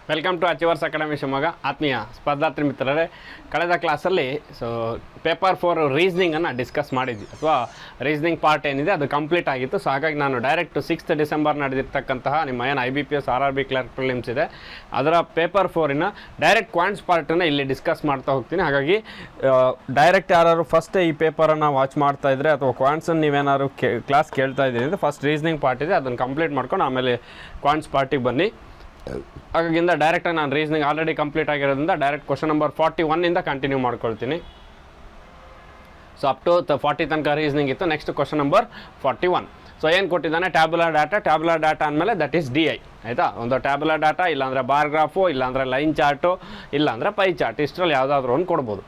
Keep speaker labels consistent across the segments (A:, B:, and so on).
A: Welcome to Achievers Academy Shivamogga. ಆತ್ಮೀಯ ಸ್ಪರ್ಧಾರ್ಥಿ ಮಿತ್ರರೇ, ಕಳೆದ ಕ್ಲಾಸಲ್ಲಿ ಪೇಪರ್ 4 ರೀಸ್ನಿಂಗನ್ನು ಡಿಸ್ಕಸ್ ಮಾಡಿದ್ವಿ, ಅಥವಾ ರೀಸ್ನಿಂಗ್ ಪಾರ್ಟ್ ಏನಿದೆ ಅದು ಕಂಪ್ಲೀಟ್ ಆಗಿತ್ತು. ಸೊ ಹಾಗಾಗಿ ನಾನು ಡೈರೆಕ್ಟ್ 6th ಡಿಸೆಂಬರ್ ನಡೆದಿರ್ತಕ್ಕಂತಹ ನಿಮ್ಮ ಏನು IBPS RRB ಕ್ಲರ್ಕ್ ಪ್ರಿಲಿಮ್ಸ್ ಇದೆ ಅದರ ಪೇಪರ್ 4ನ ಡೈರೆಕ್ಟ್ ಕ್ವಾಂಟ್ಸ್ ಪಾರ್ಟನ್ನು ಇಲ್ಲಿ ಡಿಸ್ಕಸ್ ಮಾಡ್ತಾ ಹೋಗ್ತೀನಿ. ಹಾಗಾಗಿ ಡೈರೆಕ್ಟ್ ಯಾರು ಫಸ್ಟ್ ಈ ಪೇಪರನ್ನು ವಾಚ್ ಮಾಡ್ತಾ ಇದ್ದರೆ ಅಥವಾ ಕ್ವಾಂಟ್ಸನ್ನು ನೀವೇನಾದ್ರು ಕ್ಲಾಸ್ ಕೇಳ್ತಾ ಇದ್ದೀರಿ ಅಂದರೆ ಫಸ್ಟ್ ರೀಸ್ನಿಂಗ್ ಪಾರ್ಟ್ ಇದೆ, ಅದನ್ನು ಕಂಪ್ಲೀಟ್ ಮಾಡ್ಕೊಂಡು ಆಮೇಲೆ ಕ್ವಾಂಟ್ಸ್ ಪಾರ್ಟಿಗೆ ಬನ್ನಿ. ಹಾಗಾಗಿಂದ ಡೈರೆಕ್ಟಾಗಿ ನಾನು ರೀಸನಿಂಗ್ ಆಲ್ರೆಡಿ ಕಂಪ್ಲೀಟ್ ಆಗಿರೋದ್ರಿಂದ ಡೈರೆಕ್ಟ್ ಕ್ವಶನ್ ನಂಬರ್ 41 ಕಂಟಿನ್ಯೂ ಮಾಡ್ಕೊಳ್ತೀನಿ. ಸೊ ಅಪ್ ಟು 40 ತನಕ ರೀಸನಿಂಗ್ ಇತ್ತು. Next question number 41. ಸೊ ಏನು ಕೊಟ್ಟಿದ್ದಾನೆ, ಟ್ಯಾಬ್ಯುಲರ್ ಡಾಟಾ ಅಂದಮೇಲೆ ದಟ್ ಈಸ್ DI ಆಯಿತಾ. ಒಂದು ಟ್ಯಾಬ್ಯುಲರ್ ಡಾಟಾ, ಇಲ್ಲಾಂದರೆ ಬಾರ್ ಗ್ರಾಫು, ಇಲ್ಲಾಂದರೆ ಲೈನ್ ಚಾರ್ಟು, ಇಲ್ಲಾಂದರೆ ಪೈ ಚಾರ್ಟ್, ಇಷ್ಟರಲ್ಲಿ ಯಾವುದಾದ್ರೂ ಒಂದು ಕೊಡ್ಬೋದು.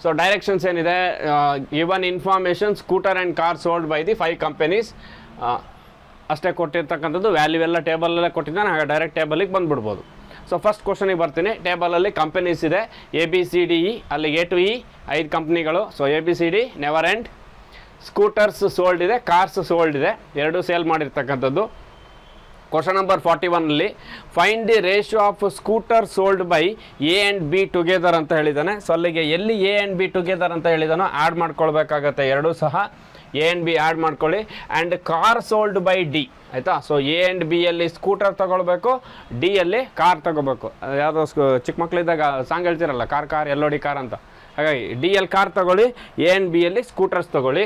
A: ಸೊ ಡೈರೆಕ್ಷನ್ಸ್ ಏನಿದೆ, given information scooter and car sold by the 5 companies ಅಷ್ಟೇ ಕೊಟ್ಟಿರ್ತಕ್ಕಂಥದ್ದು. ವ್ಯಾಲ್ಯೂ ಎಲ್ಲ ಟೇಬಲಲ್ಲೇ ಕೊಟ್ಟಿದ್ದಾನೆ, ಹಾಗೆ ಡೈರೆಕ್ಟ್ ಟೇಬಲಿಗೆ ಬಂದುಬಿಡ್ಬೋದು. ಸೊ ಫಸ್ಟ್ ಕ್ವಶನಿಗೆ ಬರ್ತೀನಿ. ಟೇಬಲಲ್ಲಿ ಕಂಪನೀಸ್ ಇದೆ ABCDE, ಅಲ್ಲಿ A to E 5 ಕಂಪ್ನಿಗಳು. So ABCD never end. Scooters sold ಇದೆ, ಕಾರ್ಸ್ ಸೋಲ್ಡ್ ಇದೆ, ಎರಡೂ ಸೇಲ್ ಮಾಡಿರ್ತಕ್ಕಂಥದ್ದು. ಕ್ವಶನ್ ನಂಬರ್ 41ಲ್ಲಿ find the ratio of scooter sold by A and B together ಅಂತ ಹೇಳಿದ್ದಾನೆ. ಸೊ ಅಲ್ಲಿಗೆ ಎಲ್ಲಿ A and B ಟುಗೆದರ್ ಅಂತ ಹೇಳಿದಾನೋ ಆ್ಯಡ್ ಮಾಡ್ಕೊಳ್ಬೇಕಾಗತ್ತೆ, ಎರಡೂ ಸಹ A and B ಆ್ಯಡ್ ಮಾಡ್ಕೊಳ್ಳಿ. And car sold by D ಆಯಿತಾ. ಸೊ A and B ಯಲ್ಲಿ ಸ್ಕೂಟರ್ ತೊಗೊಳ್ಬೇಕು, D ಯಲ್ಲಿ ಕಾರ್ ತೊಗೋಬೇಕು. ಯಾವುದೋ ಚಿಕ್ಕ ಮಕ್ಕಳಿದ್ದಾಗ ಸಾಂಗ್ ಹೇಳ್ತಿರಲ್ಲ, ಕಾರ್ LOD ಕಾರ್ ಅಂತ. ಹಾಗಾಗಿ D ಯಲ್ಲಿ ಕಾರ್ ತೊಗೊಳ್ಳಿ, A and B ಯಲ್ಲಿ ಸ್ಕೂಟರ್ಸ್ ತೊಗೊಳ್ಳಿ.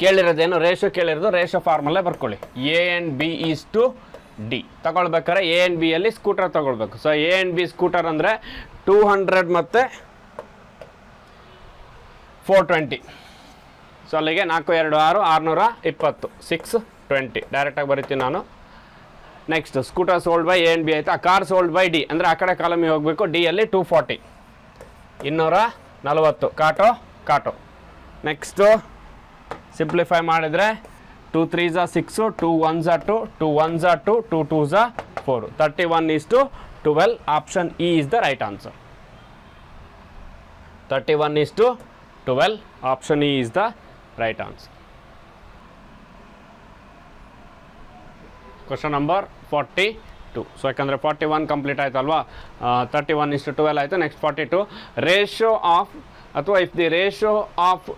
A: ಕೇಳಿರೋದೇನು, ರೇಷೋ ಕೇಳಿರೋದು, ರೇಷೋ ಫಾರ್ಮಲ್ಲೇ ಬರ್ಕೊಳ್ಳಿ. A and B is to D ತಗೊಳ್ಬೇಕಾದ್ರೆ A and B ಯಲ್ಲಿ ಸ್ಕೂಟರ್ ತೊಗೊಳ್ಬೇಕು. So A and B scooter ಅಂದರೆ 200 ಮತ್ತು 420. ಸೊ ಅಲ್ಲಿಗೆ 4 2 6 620 620 ಡೈರೆಕ್ಟಾಗಿ ಬರೀತೀನಿ ನಾನು. Next scooter sold by A and B ಆಯಿತಾ. ಕಾರ್ ಸೋಲ್ಡ್ ಬೈ D ಅಂದರೆ ಆ ಕಡೆ ಕಾಲಮಿಗೆ ಹೋಗಬೇಕು. D ಯಲ್ಲಿ 240 240 ಕಾಟೋ. ನೆಕ್ಸ್ಟು ಸಿಂಪ್ಲಿಫೈ ಮಾಡಿದರೆ 2 3s 6 2 1s 2 2 1s 2 2 2s 4 31:12. Option E is the right answer. 31:12. Option E is the right answer. Question number 42. So ಯಾಕಂದರೆ 41 complete ಆಯ್ತಲ್ವಾ, 31:12 ಆಯಿತು. ನೆಕ್ಸ್ಟ್ 42. ರೇಷೋ ಆಫ್ ಅಥವಾ if the ratio of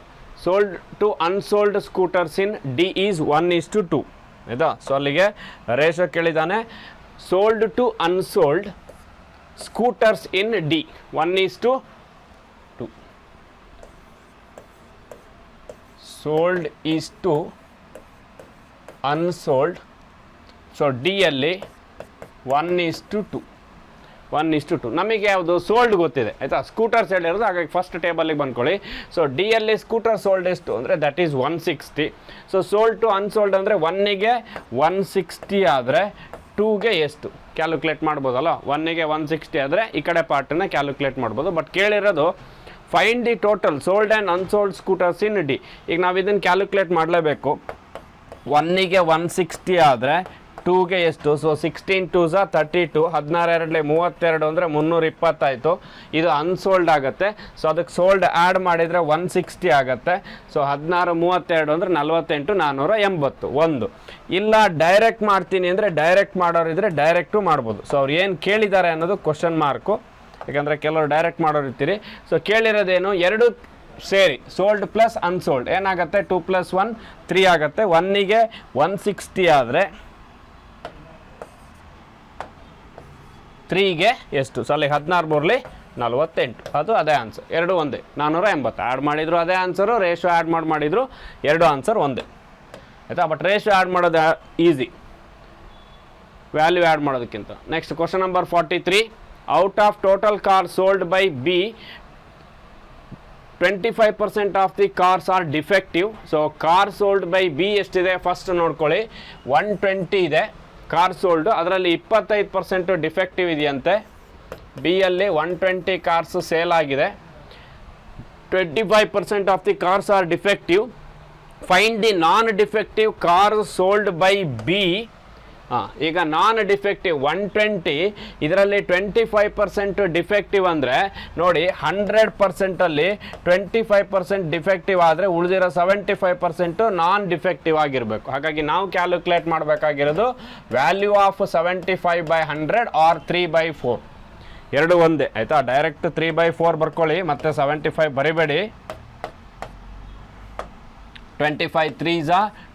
A: sold to unsold scooters in D is 1:2 ಆಯಿತಾ. So ಅಲ್ಲಿಗೆ ratio ಕೇಳಿದ್ದಾನೆ. Sold to unsold scooters in D 1:2. Sold is to unsold. So D ಯಲ್ಲಿ 1:2 1:2. ನಮಗೆ ಯಾವುದು ಸೋಲ್ಡ್ ಗೊತ್ತಿದೆ ಆಯಿತಾ, ಸ್ಕೂಟರ್ಸ್ ಹೇಳಿರೋದು. ಹಾಗಾಗಿ ಫಸ್ಟ್ ಟೇಬಲಿಗೆ ಬಂದ್ಕೊಳ್ಳಿ. ಸೊ D ಯಲ್ಲಿ ಸ್ಕೂಟರ್ ಸೋಲ್ಡ್ ಎಷ್ಟು ಅಂದರೆ that is 160. So sold to unsold ಅಂದರೆ 1ಗೆ 160 ಆದರೆ 2ಗೆ ಎಷ್ಟು ಕ್ಯಾಲ್ಕುಲೇಟ್ ಮಾಡ್ಬೋದಲ್ಲ. 1ಗೆ 160 ಆದರೆ ಈ ಕಡೆ ಪಾರ್ಟನ್ನು ಕ್ಯಾಲ್ಕುಲೇಟ್ ಮಾಡ್ಬೋದು. ಬಟ್ ಕೇಳಿರೋದು find the total sold and unsold scooters in D. ಈಗ ನಾವು ಇದನ್ನು ಕ್ಯಾಲ್ಕುಲೇಟ್ ಮಾಡಲೇಬೇಕು. 1ಗೆ 160 ಆದರೆ 2ಗೆ ಎಷ್ಟು. ಸೊ 16 2s 32 16 2 32 ಅಂದರೆ 320 ಆಯಿತು. ಇದು ಅನ್ಸೋಲ್ಡ್ ಆಗುತ್ತೆ. ಸೊ ಅದಕ್ಕೆ ಸೋಲ್ಡ್ ಆ್ಯಡ್ ಮಾಡಿದರೆ 160 ಆಗುತ್ತೆ. ಸೊ 16 32 ಅಂದರೆ 48 480 1. ಇಲ್ಲ ಡೈರೆಕ್ಟ್ ಮಾಡ್ತೀನಿ ಅಂದರೆ ಡೈರೆಕ್ಟ್ ಮಾಡೋರಿದ್ರೆ ಡೈರೆಕ್ಟು ಮಾಡ್ಬೋದು. ಸೊ ಅವ್ರು ಏನು ಕೇಳಿದ್ದಾರೆ ಅನ್ನೋದು ಕ್ವಶನ್ ಮಾರ್ಕು, ಯಾಕಂದರೆ ಕೆಲವರು ಡೈರೆಕ್ಟ್ ಮಾಡೋರು ಇರ್ತೀರಿ. ಸೊ ಕೇಳಿರೋದೇನು, ಎರಡು ಸೇರಿ ಸೋಲ್ಡ್ ಪ್ಲಸ್ ಅನ್ಸೋಲ್ಡ್ ಏನಾಗುತ್ತೆ, 2 + 1 3 ಆಗುತ್ತೆ. 1ಗೆ 160 ಆದರೆ 3ಗೆ ಎಷ್ಟು. ಸೊ ಅಲ್ಲಿ 16 48 ಅದು ಅದೇ ಆನ್ಸರ್. ಎರಡು ಒಂದೇ, 480 ಆ್ಯಡ್ ಮಾಡಿದ್ರು ಅದೇ ಆನ್ಸರು, ರೇಷೋ ಆ್ಯಡ್ ಮಾಡಿದ್ರು ಎರಡು ಆನ್ಸರ್ ಒಂದೇ ಆಯಿತಾ. ಬಟ್ ರೇಷೋ ಆ್ಯಡ್ ಮಾಡೋದು ಈಸಿ, ವ್ಯಾಲ್ಯೂ ಆ್ಯಡ್ ಮಾಡೋದಕ್ಕಿಂತ. Next question number 43. Out of total car sold by B 25% of the cars R defective. So car sold by B ಎಷ್ಟಿದೆ first ನೋಡ್ಕೊಳ್ಳಿ. 120 ಇದೆ car sold, ಅದರಲ್ಲಿ 25% ಡಿಫೆಕ್ಟಿವ್ ಇದೆಯಂತೆ. B ಯಲ್ಲಿ 120 cars sale ಆಗಿದೆ. 25% of the cars R defective. Find the non defective car sold by B ಈಗ ನಾನ್ defective 120, ಇದರಲ್ಲಿ 25% defective ಅಂದರೆ ನೋಡಿ 100%ಅಲ್ಲಿ 25% ಡಿಫೆಕ್ಟಿವ್ ಆದರೆ ಉಳಿದಿರೋ 75% ನಾನ್ ಡಿಫೆಕ್ಟಿವ್ ಆಗಿರಬೇಕು. ಹಾಗಾಗಿ ನಾವು ಕ್ಯಾಲ್ಕುಲೇಟ್ ಮಾಡಬೇಕಾಗಿರೋದು ವ್ಯಾಲ್ಯೂ ಆಫ್ 75/100 ಆರ್ 3/4 ಎರಡು ಒಂದೇ ಆಯಿತಾ. ಡೈರೆಕ್ಟ್ 3/4 ಬರ್ಕೊಳ್ಳಿ, ಮತ್ತೆ 75 ಬರಿಬೇಡಿ. 25 3s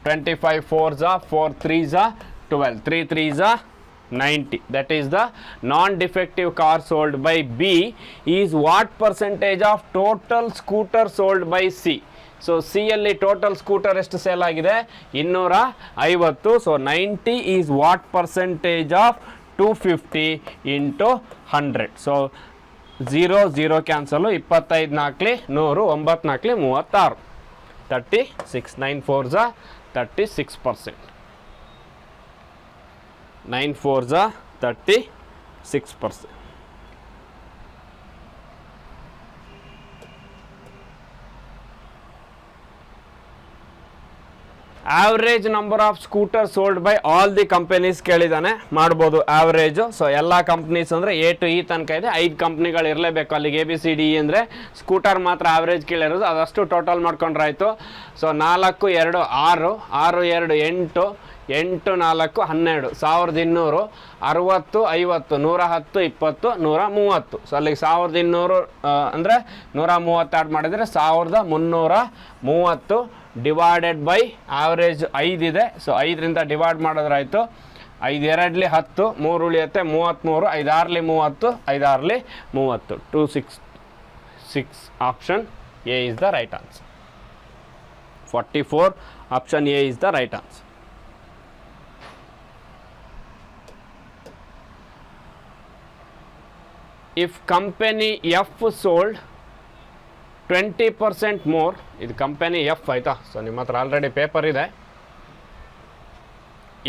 A: 25 4s 4 3s 12 3 3s 90. That is the non-defective car sold by B is what percentage of total scooter sold by C? So C ಅಲ್ಲಿ ಟೋಟಲ್ ಸ್ಕೂಟರ್ ಎಷ್ಟು ಸೇಲ್ ಆಗಿದೆ? 250. So 90 is what percentage of 250 into 100. So 0 0 cancel, 25 4 100, 9 4 36, 36 9 4s 36%. 9 4s 36%. Average number of scooter sold by all the companies ಕೇಳಿದಾನೆ, ಮಾಡ್ಬೋದು average. So ಎಲ್ಲ companies ಅಂದರೆ A to E ತನಕ ಇದೆ, 5 ಕಂಪ್ನಿಗಳು ಇರಲೇಬೇಕು ಅಲ್ಲಿಗೆ. ABCDE ಅಂದರೆ ಸ್ಕೂಟರ್ ಮಾತ್ರ ಆವ್ರೇಜ್ ಕೇಳಿರೋದು, ಅದಷ್ಟು ಟೋಟಲ್ ಮಾಡ್ಕೊಂಡ್ರಾಯ್ತು. ಸೊ 4 2 6 6 2 8 8 4 12 1200, 60 50 110 20 130. ಸೊ ಅಲ್ಲಿಗೆ 1200 ಅಂದರೆ 130 ಆ್ಯಡ್ ಮಾಡಿದರೆ 1330 ಡಿವೈಡೆಡ್ ಬೈ ಆವ್ರೇಜ್ 5 ಇದೆ. So 5ರಿಂದ divide ಮಾಡೋದ್ರಾಯ್ತು. 5 2 10, 3 ಉಳಿಯುತ್ತೆ 33, 5 6 30, 5 6 30, 266. Option A is the right answer. 44 option A is the right answer. If company F sold 20% more, ಇದು ಕಂಪನಿ ಎಫ್ ಆಯಿತಾ. ಸೊ ನಿಮ್ಮ ಹತ್ರ ಆಲ್ರೆಡಿ ಪೇಪರ್ ಇದೆ.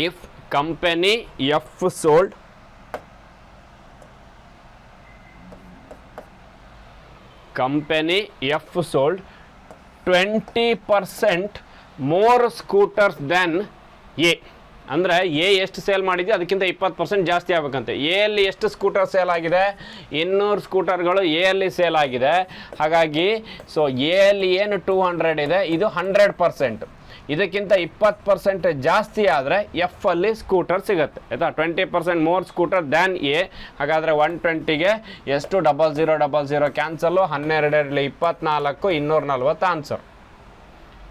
A: If company F sold 20% more scooters then A, ಅಂದರೆ A ಎಷ್ಟು sale ಮಾಡಿದೆ ಅದಕ್ಕಿಂತ 20% ಜಾಸ್ತಿ ಆಗಬೇಕಂತೆ. ಎ ಅಲ್ಲಿ ಎಷ್ಟು ಸ್ಕೂಟರ್ ಸೇಲ್ ಆಗಿದೆ? 200 ಸ್ಕೂಟರ್ಗಳು ಎ ಅಲ್ಲಿ ಸೇಲ್ ಆಗಿದೆ. ಹಾಗಾಗಿ ಸೊ ಎ ಅಲ್ಲಿ ಏನು 200 ಇದೆ, ಇದು 100%. ಇದಕ್ಕಿಂತ 20% ಜಾಸ್ತಿ ಆದರೆ ಎಫ್ ಅಲ್ಲಿ ಸ್ಕೂಟರ್ ಸಿಗುತ್ತೆ ಆಯಿತಾ. 20% ಮೋರ್ ಸ್ಕೂಟರ್ ದ್ಯಾನ್ ಎ. ಹಾಗಾದರೆ 120ಗೆ ಎಷ್ಟು? 0000 ಕ್ಯಾನ್ಸಲ್ಲು, 12 24 240 ಆನ್ಸರ್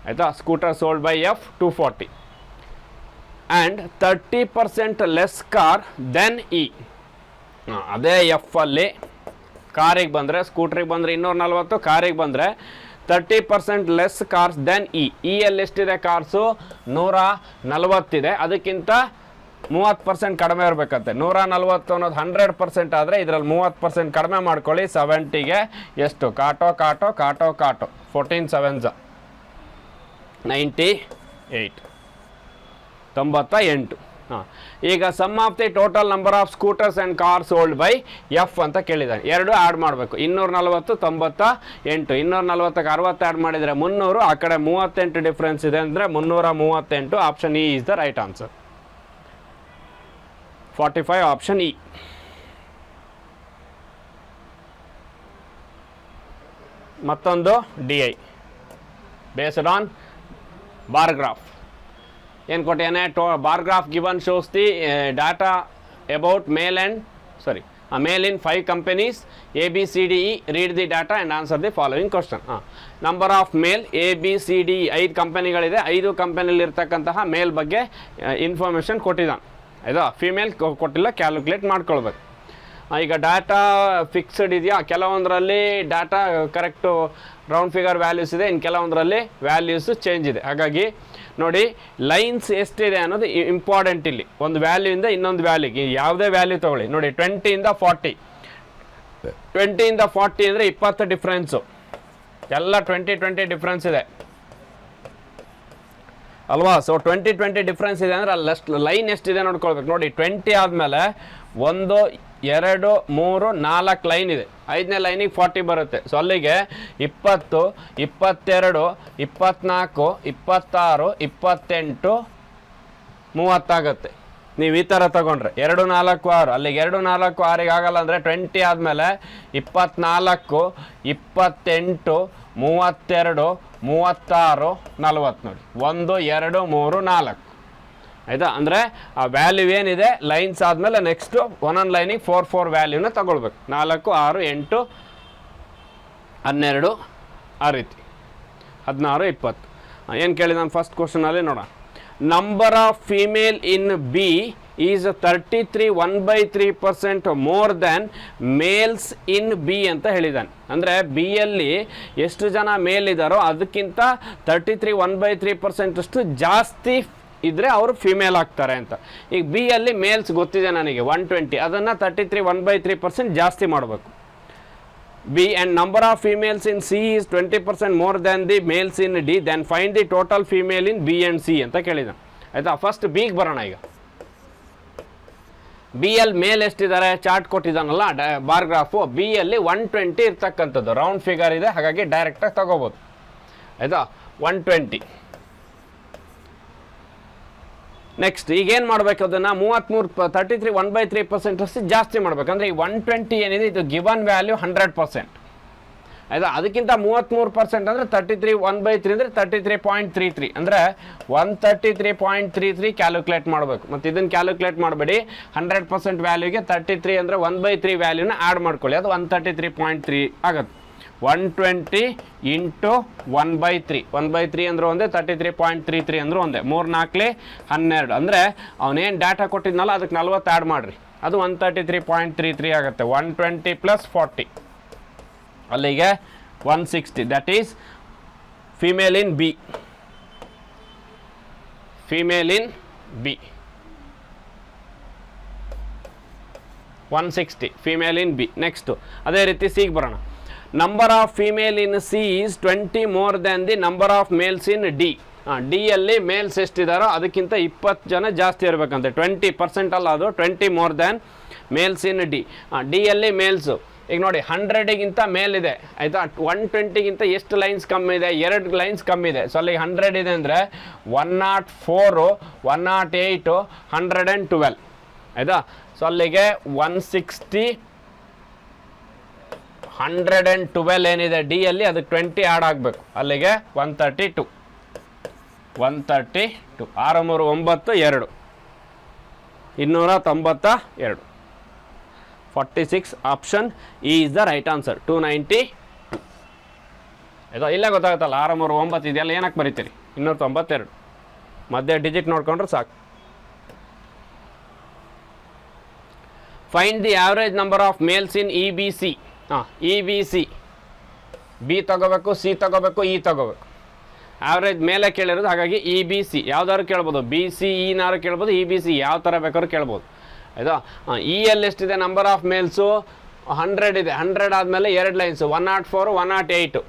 A: ಆಯಿತಾ. Scooter sold by F 240. And 30% less car then E. ಅದೇ ಎಫ್ ಅಲ್ಲಿ ಕಾರಿಗೆ ಬಂದರೆ, ಸ್ಕೂಟ್ರಿಗೆ ಬಂದರೆ 240, ಕಾರಿಗೆ ಬಂದರೆ 30% less cars then E. E ಅಲ್ಲಿ ಎಷ್ಟಿದೆ ಕಾರ್ಸು? 140 ಇದೆ. ಅದಕ್ಕಿಂತ 30% ಕಡಿಮೆ ಇರಬೇಕಂತೆ. 140 ಅನ್ನೋದು 100% ಆದರೆ ಇದರಲ್ಲಿ 30% ಕಡಿಮೆ ಮಾಡ್ಕೊಳ್ಳಿ. 70ಗೆ ಎಷ್ಟು? ಕಾಟೋ 14 7s 98. 98. ಈಗ sum of the total number of scooters and car sold by F ಅಂತ ಕೇಳಿದ್ದಾನೆ. 2 ಆ್ಯಡ್ ಮಾಡಬೇಕು. 240 98. 240ಕ್ಕೆ 60 ಆ್ಯಡ್ ಮಾಡಿದರೆ 300. ಆ ಕಡೆ 38 ಡಿಫ್ರೆನ್ಸ್ ಇದೆ ಅಂದರೆ 338. Option E is the right answer. 45 option E. ಮತ್ತೊಂದು DI based on bar graph. ಏನು ಕೊಟ್ಟೇನೆ? Bar graph given shows the data about male in 5 companies ABCDE. Read the data and answer the following question. Number of male ABCDE 5 ಕಂಪನಿಗಳಿದೆ. 5 ಕಂಪನಿಯಲ್ಲಿ ಇರ್ತಕ್ಕಂತಹ ಮೇಲ್ ಬಗ್ಗೆ information ಕೊಟ್ಟಿದ್ದಾನೆ ಆಯಿತಾ. Female ಕೊಟ್ಟಿಲ್ಲ, calculate ಮಾಡ್ಕೊಳ್ಬೇಕು. ಈಗ ಡಾಟಾ ಫಿಕ್ಸ್ಡ್ ಇದೆಯಾ? ಕೆಲವೊಂದರಲ್ಲಿ data correct round figure values ಇದೆ, ಇನ್ನು ಕೆಲವೊಂದರಲ್ಲಿ ವ್ಯಾಲ್ಯೂಸು ಚೇಂಜ್ ಇದೆ. ಹಾಗಾಗಿ ನೋಡಿ ಲೈನ್ಸ್ ಎಷ್ಟಿದೆ ಅನ್ನೋದು ಇಂಪಾರ್ಟೆಂಟ್. ಇಲ್ಲಿ ಒಂದು ವ್ಯಾಲ್ಯೂಯಿಂದ ಇನ್ನೊಂದು ವ್ಯಾಲ್ಯೂಗೆ ಯಾವುದೇ ವ್ಯಾಲ್ಯೂ ತೊಗೊಳ್ಳಿ. ನೋಡಿ 20ಇಂದ 40, 20ಇಂದ 40 ಅಂದರೆ 20 ಡಿಫ್ರೆನ್ಸು. ಎಲ್ಲ 20 ಡಿಫ್ರೆನ್ಸ್ ಇದೆ ಅಲ್ವಾ. ಸೊ 20 ಡಿಫ್ರೆನ್ಸ್ ಇದೆ ಅಂದರೆ ಅಲ್ಲಿ ಲೈನ್ ಎಷ್ಟಿದೆ ನೋಡ್ಕೊಳ್ಬೇಕು. ನೋಡಿ 20 ಆದಮೇಲೆ 1 2 3 4 ಲೈನ್ ಇದೆ. 5ನೇ ಲೈನಿಗೆ 40 ಬರುತ್ತೆ. ಸೊ ಅಲ್ಲಿಗೆ 20 22 24 26 28 30 ಆಗುತ್ತೆ. ನೀವು ಈ ಥರ ತೊಗೊಂಡ್ರೆ 2 4 6 ಅಲ್ಲಿಗೆ 2 4 6ಗೆ ಆಗಲ್ಲ ಅಂದರೆ 20 ಆದಮೇಲೆ 24 28 32 36 40 ನೋಡಿ 1 2 3 4 ಆಯಿತಾ. ಅಂದರೆ ಆ ವ್ಯಾಲ್ಯೂ ಏನಿದೆ ಲೈನ್ಸ್ ಆದಮೇಲೆ ನೆಕ್ಸ್ಟು ಒಂದೊಂದು ಲೈನಿಗೆ 4 4 ವ್ಯಾಲ್ಯೂನ ತಗೊಳ್ಬೇಕು. 4 6 8 12 ಆ ರೀತಿ 16 20. ಏನು ಕೇಳಿ ನಾನು ಫಸ್ಟ್ ಕ್ವಶನಲ್ಲಿ ನೋಡೋಣ. Number of female in B is 33 1/3% more than males in B ಅಂತ ಹೇಳಿದ್ದಾನೆ. ಅಂದರೆ ಬಿ ಯಲ್ಲಿ ಎಷ್ಟು ಜನ ಮೇಲ್ ಇದ್ದಾರೋ ಅದಕ್ಕಿಂತ 33 1/3% ಅಷ್ಟು ಜಾಸ್ತಿ ಇದ್ದರೆ ಅವರು ಫಿಮೇಲ್ ಆಗ್ತಾರೆ ಅಂತ. ಈಗ ಬಿ ಯಲ್ಲಿ ಮೇಲ್ಸ್ ಗೊತ್ತಿದೆ ನನಗೆ 120, ಅದನ್ನು 33 1/3% ಜಾಸ್ತಿ ಮಾಡಬೇಕು. B and number of females in C is 20% more than the males in D, then find the total female in B and C ಅಂತ ಕೇಳಿದ. ಆಯಿತಾ, ಫಸ್ಟ್ ಬಿಗೆ ಬರೋಣ. ಈಗ ಬಿ ಯಲ್ಲಿ ಮೇಲ್ ಎಷ್ಟಿದ್ದಾರೆ ಚಾರ್ಟ್ ಕೊಟ್ಟಿದ್ದಾನಲ್ಲ ಬಾರ್ ಗ್ರಾಫು, ಬಿ ಯಲ್ಲಿ 120 ಇರ್ತಕ್ಕಂಥದ್ದು ರೌಂಡ್ ಫಿಗರ್ ಇದೆ, ಹಾಗಾಗಿ ಡೈರೆಕ್ಟಾಗಿ ತಗೋಬೋದು. ಆಯಿತಾ, 120. ನೆಕ್ಸ್ಟ್ ಈಗೇನು ಮಾಡಬೇಕು, ಅದನ್ನು 33 1/3% ಅಷ್ಟು ಜಾಸ್ತಿ ಮಾಡಬೇಕು. ಅಂದರೆ ಈ 120 ಏನಿದೆ ಇದು ಗಿವನ್ ವ್ಯಾಲ್ಯೂ 100%. ಆಯಿತಾ, ಅದಕ್ಕಿಂತ 33% ಅಂದರೆ 33 1/3 ಅಂದರೆ 33.33 ಅಂದರೆ 133.33 ಕ್ಯಾಲ್ಕುಲೇಟ್ ಮಾಡಬೇಕು. ಮತ್ತು ಇದನ್ನು ಕ್ಯಾಲ್ಕುಲೇಟ್ ಮಾಡಬೇಡಿ, 100% ವ್ಯಾಲ್ಯೂಗೆ 33 ಅಂದರೆ 1/3 ವ್ಯಾಲ್ಯೂನ ಆ್ಯಡ್ ಮಾಡ್ಕೊಳ್ಳಿ, ಅದು 133.3 ಆಗುತ್ತೆ. 120 ಇಂಟು 1/3 1/3 ಅಂದ್ರೆ ಒಂದೇ, 33.33 ಅಂದ್ರೆ ಒಂದೇ, 3 4 12 ಅಂದರೆ ಅವನೇನು ಡಾಟಾ ಕೊಟ್ಟಿದ್ನಲ್ಲ ಅದಕ್ಕೆ 40 ಆ್ಯಡ್ ಮಾಡಿರಿ, ಅದು 133.33 ಆಗುತ್ತೆ. 120 + 40 ಅಲ್ಲಿಗೆ 160. That is female in B. Female in B 160 female in B. Next ಅದೇ ರೀತಿ ಸಿಗೆ ಬರೋಣ. Number of female in C is 20 more than the number of males in D. D ಯಲ್ಲಿ ಮೇಲ್ಸ್ ಎಷ್ಟಿದ್ದಾರೋ ಅದಕ್ಕಿಂತ 20 ಜನ ಜಾಸ್ತಿ ಇರಬೇಕಂತೆ. 20% ಅಲ್ಲ, ಅದು 20 more than males in D. D ಯಲ್ಲಿ ಮೇಲ್ಸು ಈಗ ನೋಡಿ 100ಗಿಂತ ಮೇಲಿದೆ. ಆಯಿತಾ, 120ಗಿಂತ ಎಷ್ಟು ಲೈನ್ಸ್ ಕಮ್ಮಿ ಇದೆ, 2 ಲೈನ್ಸ್ ಕಮ್ಮಿ ಇದೆ. ಸೊ ಅಲ್ಲಿಗೆ 100 ಇದೆ ಅಂದರೆ 104 108 112. ಆಯಿತಾ, ಸೊ ಅಲ್ಲಿಗೆ 160 112 ಏನಿದೆ ಡಿ ಯಲ್ಲಿ ಅದಕ್ಕೆ 20 ಆ್ಯಡ್ ಆಗಬೇಕು, ಅಲ್ಲಿಗೆ 132 6 3 9 2 292. 46 option is the right answer. 292. ಆಯಿತಾ, ಇಲ್ಲೇ ಗೊತ್ತಾಗುತ್ತಲ್ಲ 6 3 9 ಇದೆಲ್ಲ ಏನಕ್ಕೆ ಬರೀತೀರಿ, 292 ಮಧ್ಯೆ ಡಿಜಿಟ್ ನೋಡ್ಕೊಂಡ್ರೆ ಸಾಕು. Find the average number of males in E B C. E B C, B ತಗೋಬೇಕು, ಸಿ ತಗೋಬೇಕು, ಇ ತಗೋಬೇಕು. ಆವ್ರೇಜ್ ಮೇಲೆ ಕೇಳಿರೋದು, ಹಾಗಾಗಿ ಇ ಬಿ ಸಿ ಯಾವ್ದಾದ್ರು ಕೇಳ್ಬೋದು, ಬಿ ಸಿ ಇನಾರು ಕೇಳ್ಬೋದು, ಇ ಬಿ ಸಿ ಯಾವ ಥರ ಬೇಕಾದ್ರೂ ಕೇಳ್ಬೋದು. ಆಯಿತಾ, ಇ ಯಲ್ಲಿ ಎಷ್ಟಿದೆ ನಂಬರ್ ಆಫ್ ಮೇಲ್ಸು 100 ಇದೆ. 100 ಆದಮೇಲೆ 2 ಲೈನ್ಸು 104 108.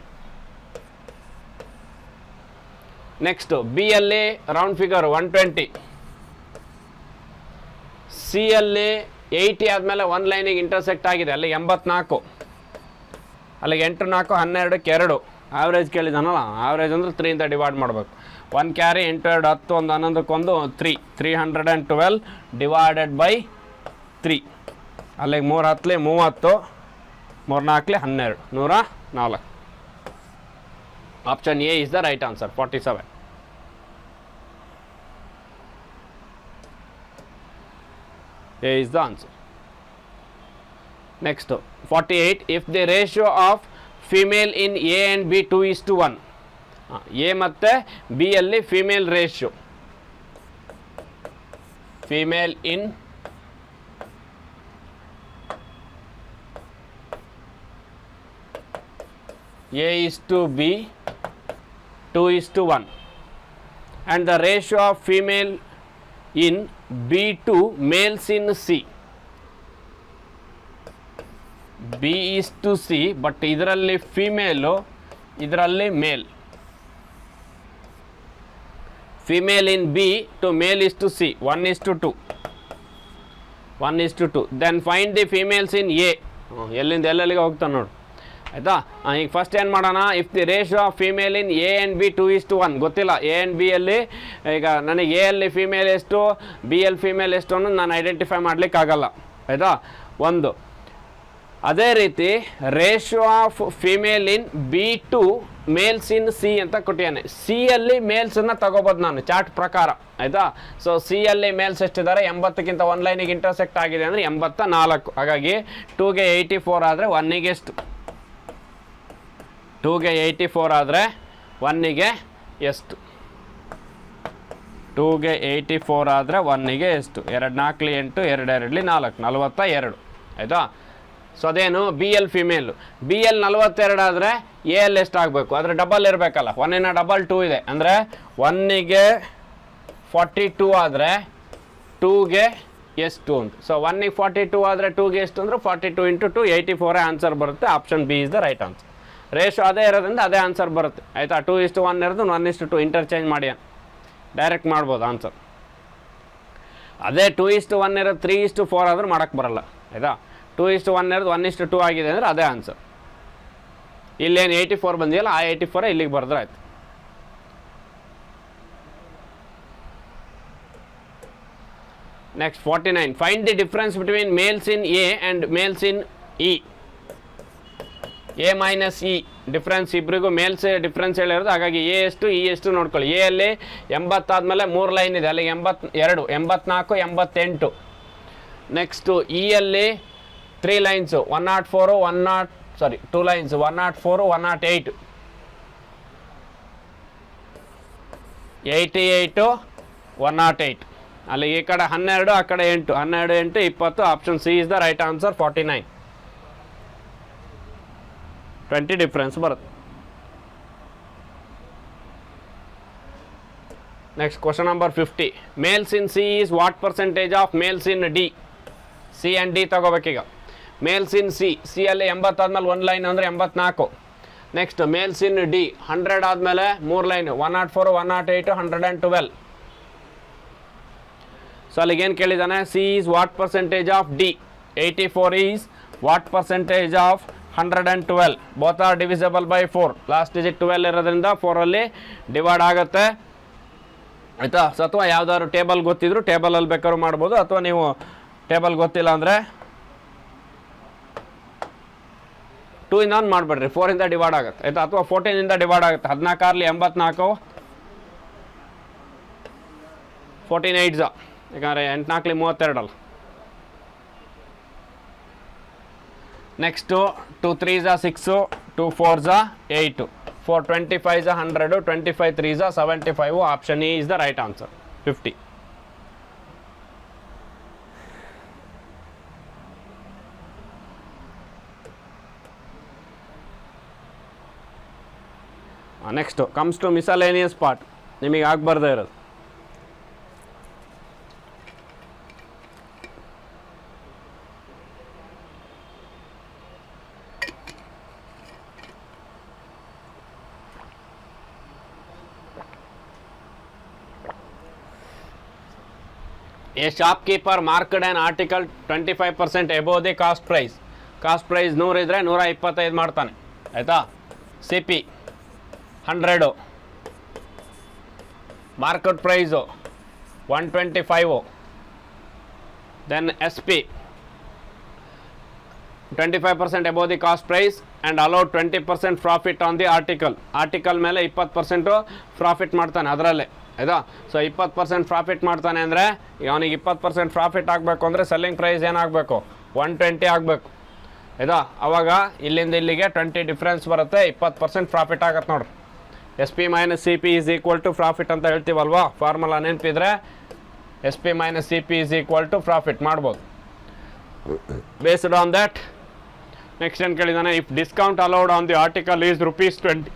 A: ನೆಕ್ಸ್ಟು ಬಿ ಯಲ್ಲಿ ರೌಂಡ್ ಫಿಗರ್ 120. ಸಿ ಯಲ್ಲಿ 80 ಆದಮೇಲೆ 1 ಲೈನಿಗೆ ಇಂಟರ್ಸೆಕ್ಟ್ ಆಗಿದೆ, ಅಲ್ಲಿ 84. ಅಲ್ಲಿಗೆ 8 4 12ಕ್ಕೆ 2. ಆವ್ರೇಜ್ ಕೇಳಿದಾನಲ್ಲ, ಆವ್ರೇಜ್ ಅಂದರೆ 3 ಇಂದ ಡಿವೈಡ್ ಮಾಡಬೇಕು. 1 ಕ್ಯಾರಿ 8 2 10 1 11ಕ್ಕೆ 3 312 ಡಿವೈಡೆಡ್ ಬೈ 3. ಅಲ್ಲಿಗೆ 3 10 30 3 4 12 104. Option A is the right answer. 47. A is the answer. Next, 48. If the ratio of female in A and B 2:1. A ಮತ್ತೆ B ಅಲ್ಲಿ female ratio. Female in A is to B 2:1. And the ratio of female in B to males in C. B is to C, but ಇದರಲ್ಲಿ female, ಇದರಲ್ಲಿ male. Female in B to male is to C 1:2. 1:2. Then find the females in A. ಎಲ್ಲಿಂದ ಎಲ್ಲೆಲ್ಲಿಗೆ ಹೋಗ್ತಾನೆ ನೋಡು. ಆಯಿತಾ. ಈಗ first ಏನು ಮಾಡೋಣ, if the ratio of female in A and B 2:1 ಗೊತ್ತಿಲ್ಲ. ಎ ಆ್ಯಂಡ್ ಬಿ ಅಲ್ಲಿ ಈಗ ನನಗೆ ಎ ಅಲ್ಲಿ ಫೀಮೇಲ್ ಎಷ್ಟು, ಬಿ ಅಲ್ಲಿ ಫೀಮೇಲ್ ಎಷ್ಟು ಅನ್ನೋದು ನಾನು ಐಡೆಂಟಿಫೈ ಮಾಡಲಿಕ್ಕಾಗಲ್ಲ. ಆಯಿತಾ, ಒಂದು. ಅದೇ ರೀತಿ ratio of female in B2 males in C ಅಂತ ಕೊಟ್ಟಿದ್ದಾನೆ. ಸಿ ಅಲ್ಲಿ ಮೇಲ್ಸನ್ನು ತಗೋಬೋದು ನಾನು ಚಾರ್ಟ್ ಪ್ರಕಾರ. ಆಯಿತಾ, ಸೊ ಸಿ ಅಲ್ಲಿ ಮೇಲ್ಸ್ ಎಷ್ಟಿದ್ದಾರೆ, 80ಕ್ಕಿಂತ ಒಂದು ಲೈನಿಗೆ ಇಂಟರ್ಸೆಕ್ಟ್ ಆಗಿದೆ ಅಂದರೆ 84. ಹಾಗಾಗಿ 2ಗೆ 84 ಆದರೆ 1ಗೆ ಎಷ್ಟು, 2ಗೆ 84 ಆದರೆ 1ಗೆ ಎಷ್ಟು, 2ಗೆ 84 ಆದರೆ 1ಗೆ ಎಷ್ಟು, 2 4 8 2 2 4 42. ಆಯಿತಾ, ಸೊ ಅದೇನು B L female. B L 42 ಆದರೆ ಎ ಎಲ್ ಎಷ್ಟು ಆಗಬೇಕು, ಅದರ ಡಬಲ್ ಇರಬೇಕಲ್ಲ. 1ನ ಡಬಲ್ 2 ಇದೆ ಅಂದರೆ 1ಗೆ 42 ಆದರೆ 2ಗೆ ಎಷ್ಟು ಅಂತ. ಸೊ 1ಗೆ 42 ಆದರೆ 2ಗೆ ಎಷ್ಟು ಅಂದರೆ 42 × 2 84 ಆನ್ಸರ್ ಬರುತ್ತೆ. Option B is the right answer. Ratio ಅದೇ ಇರೋದ್ರಿಂದ ಅದೇ ಆನ್ಸರ್ ಬರುತ್ತೆ. ಆಯಿತಾ, 2:1 ಇರೋದು 1:2 ಇಂಟರ್ಚೇಂಜ್ ಮಾಡಿ ಡೈರೆಕ್ಟ್ ಮಾಡ್ಬೋದು ಆನ್ಸರ್. ಅದೇ 2:1 ಇರೋದು 3:4 ಆದರೂ ಮಾಡೋಕ್ಕೆ ಬರಲ್ಲ. ಆಯಿತಾ, 2:1 ಇರೋದು 1:2 ಆಗಿದೆ ಅಂದರೆ ಅದೇ ಆನ್ಸರ್. ಇಲ್ಲೇನು 84 ಬಂದಿಲ್ಲ, ಆ 84 ಇಲ್ಲಿಗೆ ಬರೆದ್ರೆ ಆಯ್ತು. Next 49. Find the difference between males in A and males in E. A minus E difference, ಇಬ್ಬರಿಗೂ ಮೇಲ್ಸ್ ಡಿಫ್ರೆನ್ಸ್ ಹೇಳಿರೋದು. ಹಾಗಾಗಿ ಎ ಎಷ್ಟು ಇ ಎಷ್ಟು ನೋಡ್ಕೊಳ್ಳಿ. ಎ ಅಲ್ಲಿ 80 ಆದಮೇಲೆ 3 ಲೈನ್ ಇದೆ, ಅಲ್ಲಿಗೆ 82 84 88. ನೆಕ್ಸ್ಟು ಇ ಅಲ್ಲಿ 3 ಲೈನ್ಸು 104 2 ಲೈನ್ಸ್ 104 108 88 108. ಅಲ್ಲಿ ಈ ಕಡೆ 12 ಆ ಕಡೆ 8 12 8 20. Option C is the right answer. 49 20 difference ಬರುತ್ತೆ. Next question number 50. Males in C is what percentage of males in D. C and D ತಗೋಬೇಕೀಗ. ಮೇಲ್ಸ್ ಇನ್ ಸಿ, ಸಿ ಅಲ್ಲಿ 80 ಆದಮೇಲೆ 1 ಲೈನ್ ಅಂದರೆ 84. ನೆಕ್ಸ್ಟ್ ಮೇಲ್ಸ್ ಇನ್ ಡಿ 100 ಆದಮೇಲೆ 3 line 104 108 112. So ಅಲ್ಲಿಗೇನು ಕೇಳಿದ್ದಾನೆ, C is what percentage of D. 84 is what percentage of 112. Both are divisible by 4. Last digit 12 ಇರೋದ್ರಿಂದ 4ಅಲ್ಲಿ divide ಆಗುತ್ತೆ. ಆಯಿತಾ, ಸೊ ಅಥವಾ ಯಾವ್ದಾದ್ರು ಟೇಬಲ್ ಗೊತ್ತಿದ್ರು ಟೇಬಲಲ್ಲಿ ಬೇಕಾದ್ರೂ ಮಾಡ್ಬೋದು, ಅಥವಾ ನೀವು ಟೇಬಲ್ ಗೊತ್ತಿಲ್ಲ ಅಂದರೆ 2 ಇಂದ ಮಾಡಿಬಿಡ್ರಿ, 4 ಇಂದ ಡಿವೈಡ್ ಆಗುತ್ತೆ. ಆಯಿತಾ, ಅಥವಾ 14 ಇಂದ ಡಿವೈಡ್ ಆಗುತ್ತೆ. 14 84 14 8 ಯಾಕಂದರೆ 8 4 32 ಅಲ್ಲ. Next 2 3 6 2 4 8 4 25 100 25 3 75. Option E is the right answer. 50. Next comes to miscellaneous part. ನಿಮಗೆ ಆಗಬಾರ್ದೇ ಇರೋದು. A shopkeeper marked an article 25% above the cost price. Cost price 100 ಇದ್ದರೆ 125 ಮಾಡ್ತಾನೆ. ಆಯಿತಾ, C P 100, market price 125, then S P 25% above the cost price and allowed 20% profit on the article. Article ಮೇಲೆ 20% profit ಮಾಡ್ತಾನೆ ಅದರಲ್ಲೇ. ಆಯಿತಾ, ಸೊ 20% ಪ್ರಾಫಿಟ್ ಮಾಡ್ತಾನೆ ಅಂದರೆ ಅವನಿಗೆ 20% ಪ್ರಾಫಿಟ್ ಆಗಬೇಕು ಅಂದರೆ ಸೆಲ್ಲಿಂಗ್ ಪ್ರೈಸ್ ಏನಾಗಬೇಕು, 120 ಆಗಬೇಕು. ಆಯಿತಾ, ಅವಾಗ ಇಲ್ಲಿಂದ ಇಲ್ಲಿಗೆ 20 ಡಿಫ್ರೆನ್ಸ್ ಬರುತ್ತೆ, 20% ಪ್ರಾಫಿಟ್ ಆಗತ್ತೆ ನೋಡ್ರಿ. S P minus C P is equal to profit ಅಂತ ಹೇಳ್ತೀವಲ್ವಾ, ಫಾರ್ಮುಲಾ ನೆನಪಿದ್ರೆ S P minus C P is equal to profit ಮಾಡ್ಬೋದು. ಬೇಸ್ಡ್ ಆನ್ ದ್ಯಾಟ್ ನೆಕ್ಸ್ಟ್ ಏನು ಕೇಳಿದಾನೆ, if discount allowed on the article is ₹20.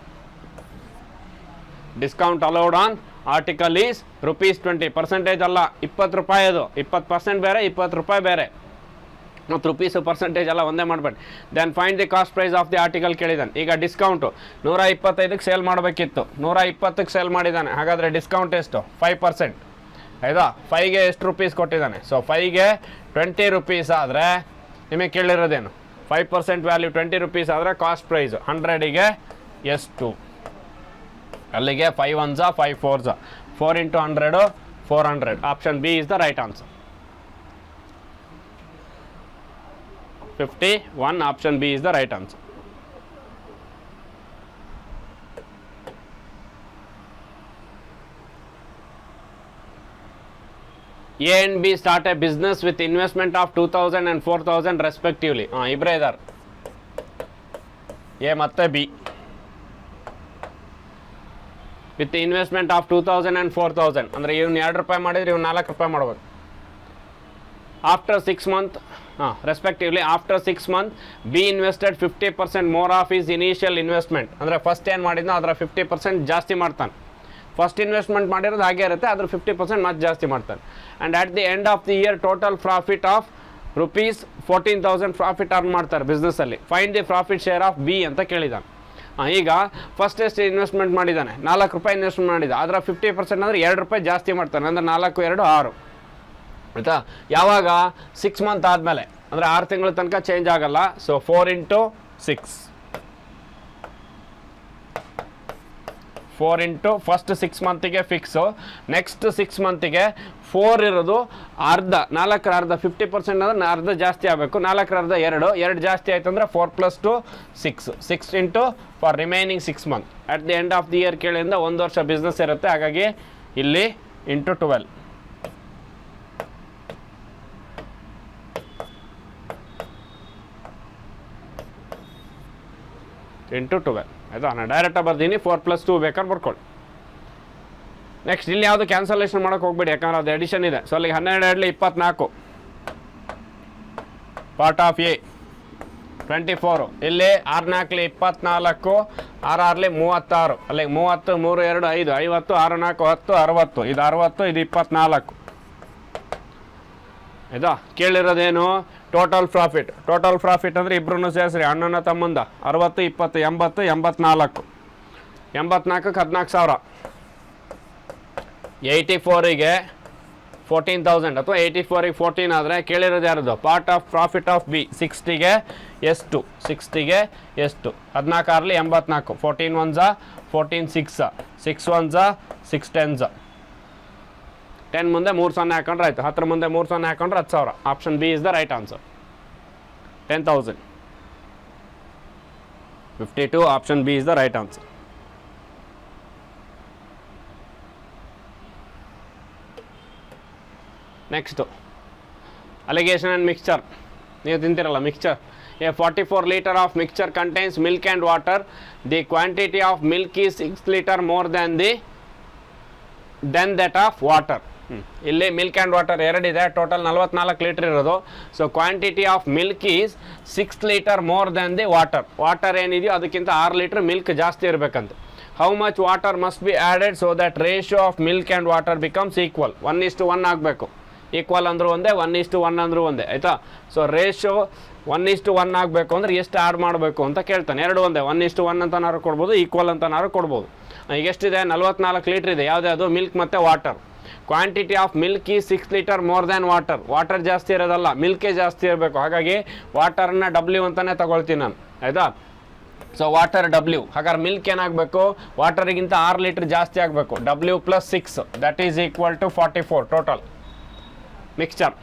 A: Discount allowed on article is ₹20. Percentage ಅಲ್ಲ, 20 ರೂಪಾಯಿ ಅದು. 20% ಬೇರೆ, 20 ರೂಪಾಯಿ ಬೇರೆ, ಮತ್ತು ರುಪೀಸು ಪರ್ಸೆಂಟೇಜ್ ಎಲ್ಲ ಒಂದೇ ಮಾಡಬೇಡಿ. Then find the cost price of the article ಕೇಳಿದ್ದಾನೆ. ಈಗ ಡಿಸ್ಕೌಂಟು 125ಕ್ಕೆ ಸೇಲ್ ಮಾಡಬೇಕಿತ್ತು, 120ಕ್ಕೆ ಸೇಲ್ ಮಾಡಿದ್ದಾನೆ. ಹಾಗಾದರೆ ಡಿಸ್ಕೌಂಟ್ ಎಷ್ಟು, 5%. ಆಯಿತಾ, 5ಗೆ ಎಷ್ಟು ರುಪೀಸ್ ಕೊಟ್ಟಿದ್ದಾನೆ. ಸೊ 5ಗೆ 20 ರೂಪೀಸ್ ಆದರೆ ನಿಮಗೆ ಕೇಳಿರೋದೇನು, 5% ವ್ಯಾಲ್ಯೂ 20 rupees ಆದರೆ ಕಾಸ್ಟ್ ಪ್ರೈಸ್ 100ಗೆ ಎಷ್ಟು? ಅಲ್ಲಿಗೆ 5 1s 5 4s 4 into 100 400. Option B is the right answer. 51. Option B is the right answer. A and B start a business with investment of 2000 and 4000 respectively. ಇಬ್ಬರೇ ಇದ್ದಾರೆ, A ಮತ್ತು B. With investment of 2000 and 4000 ಅಂದರೆ ಇವ್ನು 2 ರೂಪಾಯಿ ಮಾಡಿದ್ರೆ ಇವ್ನು 4 ರೂಪಾಯಿ ಮಾಡ್ಬೇಕು. After 6 months respectively after 6 months B invested 50% more of is initial investment. ಅಂದರೆ ಫಸ್ಟ್ ಏನು ಮಾಡಿದ್ನೋ ಅದರ 50% ಜಾಸ್ತಿ ಮಾಡ್ತಾನೆ. ಫಸ್ಟ್ ಇನ್ವೆಸ್ಟ್ಮೆಂಟ್ ಮಾಡಿರೋದು ಹಾಗೆ ಇರುತ್ತೆ, ಅದ್ರ 50% ಮತ್ತೆ ಜಾಸ್ತಿ ಮಾಡ್ತಾನೆ. And at the end of the year total profit of ₹14,000 profit earn ಮಾಡ್ತಾರೆ ಬಿಸ್ನೆಸ್ಸಲ್ಲಿ. Find the profit share of B ಅಂತ ಕೇಳಿದ್ದಾನೆ. ಈಗ ಫಸ್ಟ್ ಎಷ್ಟು ಇನ್ವೆಸ್ಟ್ಮೆಂಟ್ ಮಾಡಿದ್ದಾನೆ? 4 ರೂಪಾಯಿ ಇನ್ವೆಸ್ಟ್ಮೆಂಟ್ ಮಾಡಿದ, ಅದರ 50% ಅಂದರೆ 2 ರೂಪಾಯಿ ಜಾಸ್ತಿ ಮಾಡ್ತಾನೆ. ಅಂದರೆ 4 2 6 ಆಯಿತಾ? ಯಾವಾಗ? 6 months ಆದಮೇಲೆ, ಅಂದರೆ 6 ತಿಂಗಳ ತನಕ ಚೇಂಜ್ ಆಗಲ್ಲ. ಸೊ 4 into 6 4 into ಫಸ್ಟ್ 6 monthsಗೆ ಫಿಕ್ಸು. ನೆಕ್ಸ್ಟ್ 6 monthsಗೆ 4 ಇರೋದು ಅರ್ಧ, 4ರ ಅರ್ಧ 50% ಅಂದರೆ ಅರ್ಧ ಜಾಸ್ತಿ ಆಗಬೇಕು. 4ರ ಅರ್ಧ 2 ಜಾಸ್ತಿ ಆಯ್ತು ಅಂದರೆ 4 + 2 6 into for remaining 6 months. At the end of the year ಕೇಳಿಂದ 1 ವರ್ಷ ಬಿಸ್ನೆಸ್ ಇರುತ್ತೆ, ಹಾಗಾಗಿ ಇಲ್ಲಿ into 12 into 12 ಆಯಿತಾ? ನಾನು ಡೈರೆಕ್ಟಾಗಿ ಬರ್ತೀನಿ, 4 + 2 ಬೇಕಾದ್ರೆ ಬರ್ಕೊಳ್ಳಿ. ನೆಕ್ಸ್ಟ್ ಇಲ್ಲಿ ಯಾವುದು ಕ್ಯಾನ್ಸಲೇಷನ್ ಮಾಡೋಕೆ ಹೋಗ್ಬೇಡಿ, ಯಾಕಂದ್ರೆ ಅದು ಎಡಿಷನ್ ಇದೆ. ಸೊ ಅಲ್ಲಿಗೆ 12 2 24 ಪಾರ್ಟ್ ಆಫ್ ಎ 24. ಇಲ್ಲಿ 6 4 24 6 6 36. ಅಲ್ಲಿಗೆ 30 3 2 5 50 6 4 10 60. ಇದು 60, ಇದು 24 ಆಯಿತಾ? ಕೇಳಿರೋದೇನು? ಟೋಟಲ್ ಪ್ರಾಫಿಟ್ ಅಂದರೆ ಇಬ್ಬರೂ ಸೇರಿಸ್ರಿ, ಅಣ್ಣನ ತಮ್ಮಂದ 60 20 80 84. 84ಕ್ಕೆ 14,000. 84ಗೆ 14,000 ಅಥವಾ 84ಗೆ 14 ಆದರೆ ಕೇಳಿರೋದು ಯಾರದು? Part of profit of B. 60ಗೆ ಎಷ್ಟು? 60ಗೆ ಎಷ್ಟು? 14 84. 14 1s 14 6 6 1s 6 10s. 10 ಮುಂದೆ 3 0 ಹಾಕೊಂಡ್ರೆ ಆಯಿತು. 10 ಮುಂದೆ 3 0 ಹಾಕೊಂಡ್ರೆ 10,000. Option B is the right answer. 10,000. 52. Option B is the right answer. Next alligation and mixture. ನೀವು ತಿಂತಿರಲ್ಲ mixture. A 44 liter of mixture contains milk and water. The quantity of milk is 6 liter more than that of water. ಇಲ್ಲಿ milk and water 2 ಇದೆ, total 44 litre ಇರೋದು. So quantity of milk is 6 liter more than the water. Water ಏನಿದೆಯೋ ಅದಕ್ಕಿಂತ 6 litre milk ಜಾಸ್ತಿ ಇರಬೇಕಂತ. How much water must be added so that ratio of milk and water becomes equal? 1:1 ಆಗಬೇಕು. Equal ಅಂದರೂ ಒಂದೇ, 1:1 ಅಂದರೂ ಒಂದೇ ಆಯಿತಾ? ಸೊ ರೇಷಿಯೋ 1:1 ಆಗಬೇಕು ಅಂದರೆ ಎಷ್ಟು ಆ್ಯಡ್ ಮಾಡಬೇಕು ಅಂತ ಕೇಳ್ತಾನೆ. 2 ಒಂದೇ, 1:1 ಅಂತನಾದ್ರು ಕೊಡ್ಬೋದು, ಈಕ್ವಲ್ ಅಂತನಾದ್ರು ಕೊಡ್ಬೋದು. ಈಗ ಎಷ್ಟಿದೆ? 44 ಲೀಟ್ರ್ ಇದೆ. ಯಾವುದ್ಯಾವುದು? ಮಿಲ್ಕ್ ಮತ್ತು ವಾಟರ್. ಕ್ವಾಂಟಿಟಿ ಆಫ್ ಮಿಲ್ಕ್ ಈ 6 liter more than water. Water ಜಾಸ್ತಿ ಇರೋದಲ್ಲ, ಮಿಲ್ಕೇ ಜಾಸ್ತಿ ಇರಬೇಕು. ಹಾಗಾಗಿ ವಾಟರ್ನ W ಅಂತಲೇ ತಗೊಳ್ತೀನಿ ನಾನು ಆಯಿತಾ? So water W. ಹಾಗಾದ್ರೆ ಮಿಲ್ಕ್ ಏನಾಗಬೇಕು? ವಾಟರಿಗಿಂತ 6 ಲೀಟ್ರ್ ಜಾಸ್ತಿ ಆಗಬೇಕು. W + 6 that is equal to 44 total mixture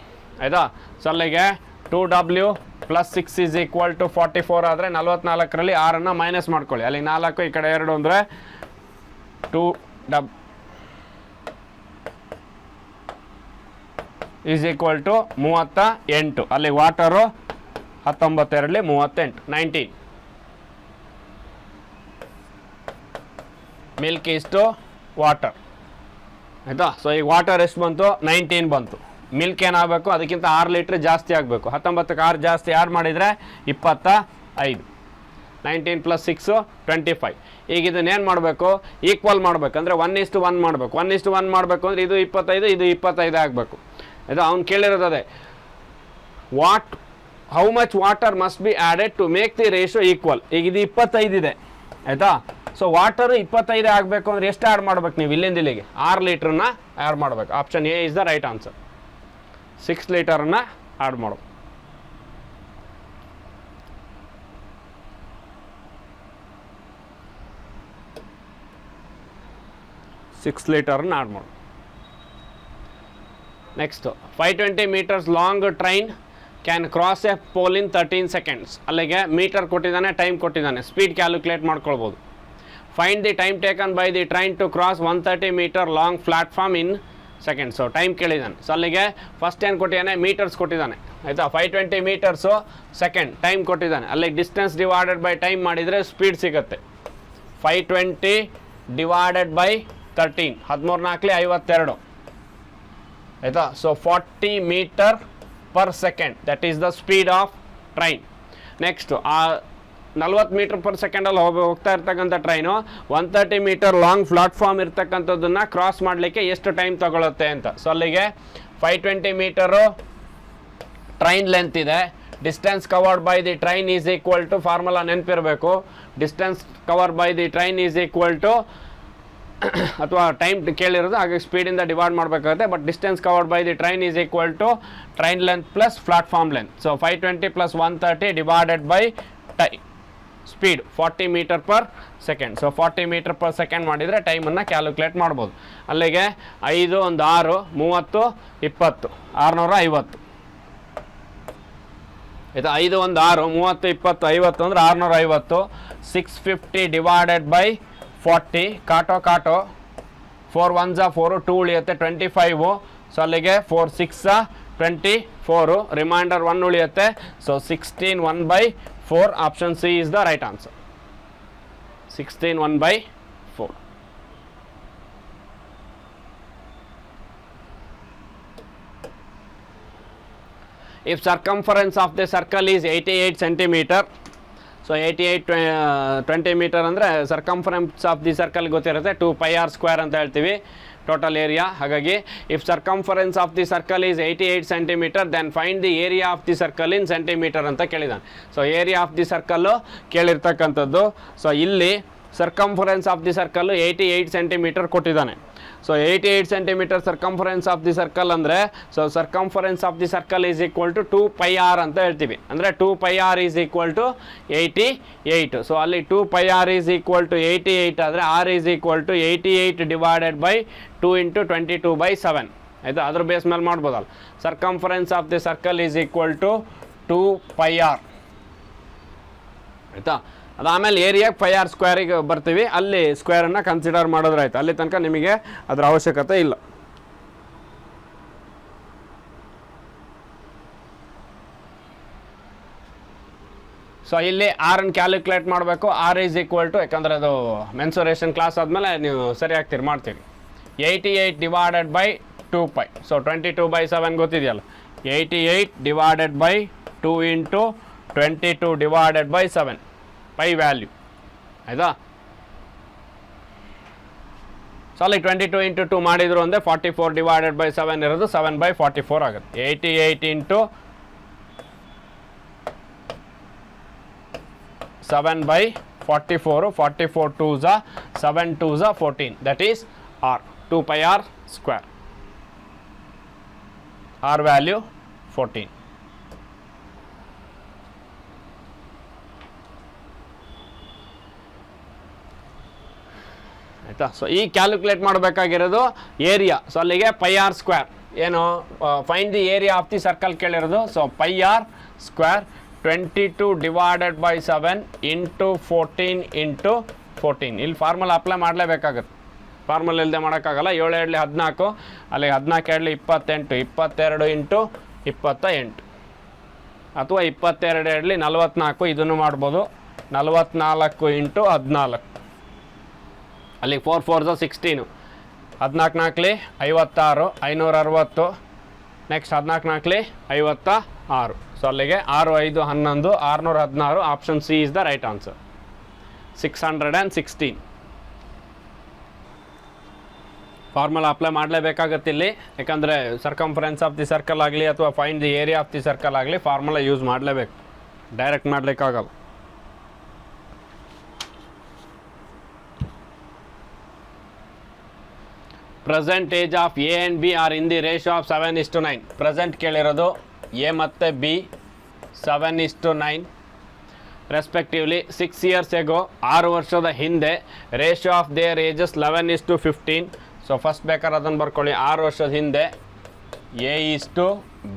A: ಆಯಿತಾ? ಸೊ ಅಲ್ಲಿಗೆ 2W + 6 ಈಸ್ ಈಕ್ವಲ್ ಟು 44 ಆದರೆ 44ರಲ್ಲಿ 6ಅನ್ನು ಮೈನಸ್ ಮಾಡ್ಕೊಳ್ಳಿ. ಅಲ್ಲಿ 4 ಈ ಕಡೆ 2 ಅಂದರೆ 2W ಈಸ್ ಈಕ್ವಲ್ ಟು 38. ಅಲ್ಲಿ ವಾಟರು 19 2 38 19. ಮಿಲ್ಕ್ ಇಷ್ಟು ವಾಟರ್ ಆಯಿತಾ? ಸೊ ಈಗ ವಾಟರ್ ಎಷ್ಟು ಬಂತು? 19 ಬಂತು. ಮಿಲ್ಕ್ ಏನಾಗಬೇಕು? ಅದಕ್ಕಿಂತ 6 ಲೀಟ್ರ್ ಜಾಸ್ತಿ ಆಗಬೇಕು. 19ಕ್ಕೆ 6 ಜಾಸ್ತಿ ಆ್ಯಡ್ ಮಾಡಿದರೆ 25. 19 + 6 25. ಈಗ ಇದನ್ನೇನು ಮಾಡಬೇಕು? ಈಕ್ವಲ್ ಮಾಡಬೇಕು. ಅಂದರೆ 1:1 ಮಾಡಬೇಕು. 1:1 ಮಾಡಬೇಕು ಅಂದರೆ ಇದು 25 ಇದು 25 ಆಗಬೇಕು. ಇದು ಅವ್ನು ಕೇಳಿರೋದು ಅದೇ. How much water must be added to make the ratio equal? ಈಗ ಇದು 25 ಇದೆ ಆಯಿತಾ? ಸೊ ವಾಟರು 25 ಆಗಬೇಕು ಅಂದರೆ ಎಷ್ಟು ಆ್ಯಡ್ ಮಾಡ್ಬೇಕು ನೀವು? ಇಲ್ಲಿಂದ ಇಲ್ಲಿಗೆ 6 ಲೀಟ್ರನ್ನ ಆ್ಯಡ್ ಮಾಡಬೇಕು. Option A is the right answer. 6 ಲೀಟರನ್ನು ಆ್ಯಡ್ ಮಾಡಬೇಕು. 6 ಲೀಟರ್ನ ಆ್ಯಡ್ ಮಾಡಿ. Next 520 meters long train can cross a pole in 13 seconds. ಅಲ್ಲಿಗೆ ಮೀಟರ್ ಕೊಟ್ಟಿದ್ದಾನೆ, ಟೈಮ್ ಕೊಟ್ಟಿದ್ದಾನೆ, ಸ್ಪೀಡ್ ಕ್ಯಾಲ್ಕುಲೇಟ್ ಮಾಡ್ಕೊಳ್ಬೋದು. Find the time taken by the train to cross 130 meter long platform in seconds. So time ಕೇಳಿದ್ದಾನೆ. So ಅಲ್ಲಿಗೆ first ಏನು ಕೊಟ್ಟಿದ್ದಾನೆ, metres ಕೊಟ್ಟಿದ್ದಾನೆ ಆಯಿತಾ. 520 meters ಸೆಕೆಂಡ್, ಟೈಮ್ ಕೊಟ್ಟಿದ್ದಾನೆ. ಅಲ್ಲಿಗೆ ಡಿಸ್ಟೆನ್ಸ್ ಡಿವೈಡೆಡ್ ಬೈ ಟೈಮ್ ಮಾಡಿದರೆ ಸ್ಪೀಡ್ ಸಿಗುತ್ತೆ. 520 ಡಿವೈಡೆಡ್ ಬೈ 13, 13 4 52 ಆಯಿತಾ. So 40 meter per second, that is the speed of train. Next ಆ 40 meter per second ಹೋಗ್ತಾ ಇರ್ತಕ್ಕಂಥ ಟ್ರೈನು 130 meter ಲಾಂಗ್ ಪ್ಲಾಟ್ಫಾರ್ಮ್ ಇರ್ತಕ್ಕಂಥದ್ದನ್ನು ಕ್ರಾಸ್ ಮಾಡಲಿಕ್ಕೆ ಎಷ್ಟು ಟೈಮ್ ತಗೊಳುತ್ತೆ ಅಂತ. ಸೊ ಅಲ್ಲಿಗೆ 520 meter ಟ್ರೈನ್ ಲೆಂತ್ ಇದೆ. Distance covered by the train is equal to, formula ನೆನಪಿರಬೇಕು, distance cover by the train is equal to, ಅಥವಾ ಟೈಮ್ ಕೇಳಿರೋದು ಹಾಗೆ ಸ್ಪೀಡಿಂದ ಡಿವೈಡ್ ಮಾಡಬೇಕಾಗುತ್ತೆ. But distance covered by the train is equal to train length plus platform length. So 520 + 130 divided by speed 40 meter per second. So 40 meter per second ಮಾಡಿದರೆ ಟೈಮನ್ನು calculate ಮಾಡ್ಬೋದು. ಅಲ್ಲಿಗೆ 5 1 6 30 20 650 ಇದು 5 1 6 30 20 50 ಅಂದರೆ 650. 650 ಡಿವೈಡೆಡ್ ಬೈ 40, ಕಾಟೋ 4 1 4, 2 ಉಳಿಯುತ್ತೆ 25. ಸೊ ಅಲ್ಲಿಗೆ 4 6 24, ರಿಮೈಂಡರ್ 1 ಉಳಿಯುತ್ತೆ. So 16 1/4, option C is the right answer. 16 1/4. If circumference of the circle is 88 centimeter, so 88 20 meter ಅಂದರೆ ಸರ್ಕಂಫರೆನ್ಸ್ ಆಫ್ ದಿ ಸರ್ಕಲ್ ಗೊತ್ತಿರುತ್ತೆ, 2πr² ಅಂತ ಹೇಳ್ತೀವಿ ಟೋಟಲ್ ಏರಿಯಾ. ಹಾಗಾಗಿ if circumference of the circle is 88 centimeter, then find the area of the circle in centimetre ಅಂತ ಕೇಳಿದ್ದಾನೆ. So area of the circle ಕೇಳಿರ್ತಕ್ಕಂಥದ್ದು. So ಇಲ್ಲಿ circumference of the circle 88 centimeter ಕೊಟ್ಟಿದ್ದಾನೆ. So 88 centimeter circumference of the circle ಅಂದರೆ, so circumference of the circle is equal to 2πr ಅಂತ ಹೇಳ್ತೀವಿ. ಅಂದರೆ 2πr is equal to 88. So ಅಲ್ಲಿ 2πr is equal to 88 ಆದರೆ r is equal to 88 divided by 2 × 22/7 ಆಯಿತಾ. ಅದ್ರ base ಮೇಲೆ ಮಾಡ್ಬೋದಲ್ಲ. Circumference of the circle is equal to 2πr ಆಯಿತಾ. ಅದಾದಮೇಲೆ ಏರಿಯಾಗೆ πr² ಬರ್ತೀವಿ, ಅಲ್ಲಿ ಸ್ಕ್ವೇರನ್ನು ಕನ್ಸಿಡರ್ ಮಾಡಿದ್ರೆ ಆಯಿತು. ಅಲ್ಲಿ ತನಕ ನಿಮಗೆ ಅದರ ಅವಶ್ಯಕತೆ ಇಲ್ಲ. ಸೊ ಇಲ್ಲಿ ಆರನ್ನು ಕ್ಯಾಲ್ಕುಲೇಟ್ ಮಾಡಬೇಕು. ಆರ್ ಈಸ್ ಈಕ್ವಲ್ ಟು, ಯಾಕಂದರೆ ಅದು ಮೆನ್ಸುರೇಷನ್ ಕ್ಲಾಸ್ ಆದಮೇಲೆ ನೀವು ಸರಿಯಾಗಿ ಮಾಡ್ತೀರಿ. 88 ಡಿವೈಡೆಡ್ ಬೈ 2π. ಸೊ 22/7 ಗೊತ್ತಿದೆಯಲ್ಲ. 88 divided by 2 × 22 divided by 7 pi value ಆಯಿತಾ. ಸೊ ಅಲ್ಲಿ 22 × 2 ಮಾಡಿದ್ರು ಅಂದರೆ 44 ಡಿವೈಡೆಡ್ ಬೈ 7 ಇರೋದು 7/44 ಆಗುತ್ತೆ. 88 × 7/44, 44 2s 7 2s 14, that is r, 2πr². r value 14 ಆಯಿತಾ. ಸೊ ಈ ಕ್ಯಾಲ್ಕುಲೇಟ್ ಮಾಡಬೇಕಾಗಿರೋದು ಏರಿಯಾ. ಸೊ ಅಲ್ಲಿಗೆ πr², ಏನು find the area of the circle ಕೇಳಿರೋದು. So πr² 22 divided by 7 × 14 × 14. ಇಲ್ಲಿ ಫಾರ್ಮುಲಾ ಅಪ್ಲೈ ಮಾಡಲೇಬೇಕಾಗುತ್ತೆ, ಫಾರ್ಮುಲಾ ಇಲ್ಲದೆ ಮಾಡೋಕ್ಕಾಗಲ್ಲ. 7 2 14, ಅಲ್ಲಿ 14 2 28, 22 × 28 ಅಥವಾ 22 2 44, ಇದನ್ನು ಮಾಡ್ಬೋದು. 44 × 14, ಅಲ್ಲಿ 4 4s 16, 14 4 56, 560. ನೆಕ್ಸ್ಟ್ 14 4 56. ಸೊ ಅಲ್ಲಿಗೆ 6 5 11, 616, option C is the right answer. 616. Formula apply ಮಾಡಲೇಬೇಕಾಗತ್ತೆ ಇಲ್ಲಿ, ಯಾಕಂದರೆ ಸರ್ಕಂಫರೆನ್ಸ್ ಆಫ್ ದಿ ಸರ್ಕಲ್ ಆಗಲಿ ಅಥವಾ find the area of the circle ಆಗಲಿ ಫಾರ್ಮುಲಾ ಯೂಸ್ ಮಾಡಲೇಬೇಕು, ಡೈರೆಕ್ಟ್ ಮಾಡಲಿಕ್ಕಾಗಲ್ಲ. Present age of A and B are in the ratio of 7:9. Present ಕೇಳಿರೋದು A ಮತ್ತು ಬಿ 7:9 ರೆಸ್ಪೆಕ್ಟಿವ್ಲಿ. 6 years ago, 6 ವರ್ಷದ ಹಿಂದೆ ratio of their ages 11:15. So first ಬೇಕಾದ್ರೆ ಅದನ್ನು ಬರ್ಕೊಳ್ಳಿ. 6 ವರ್ಷದ ಹಿಂದೆ A is to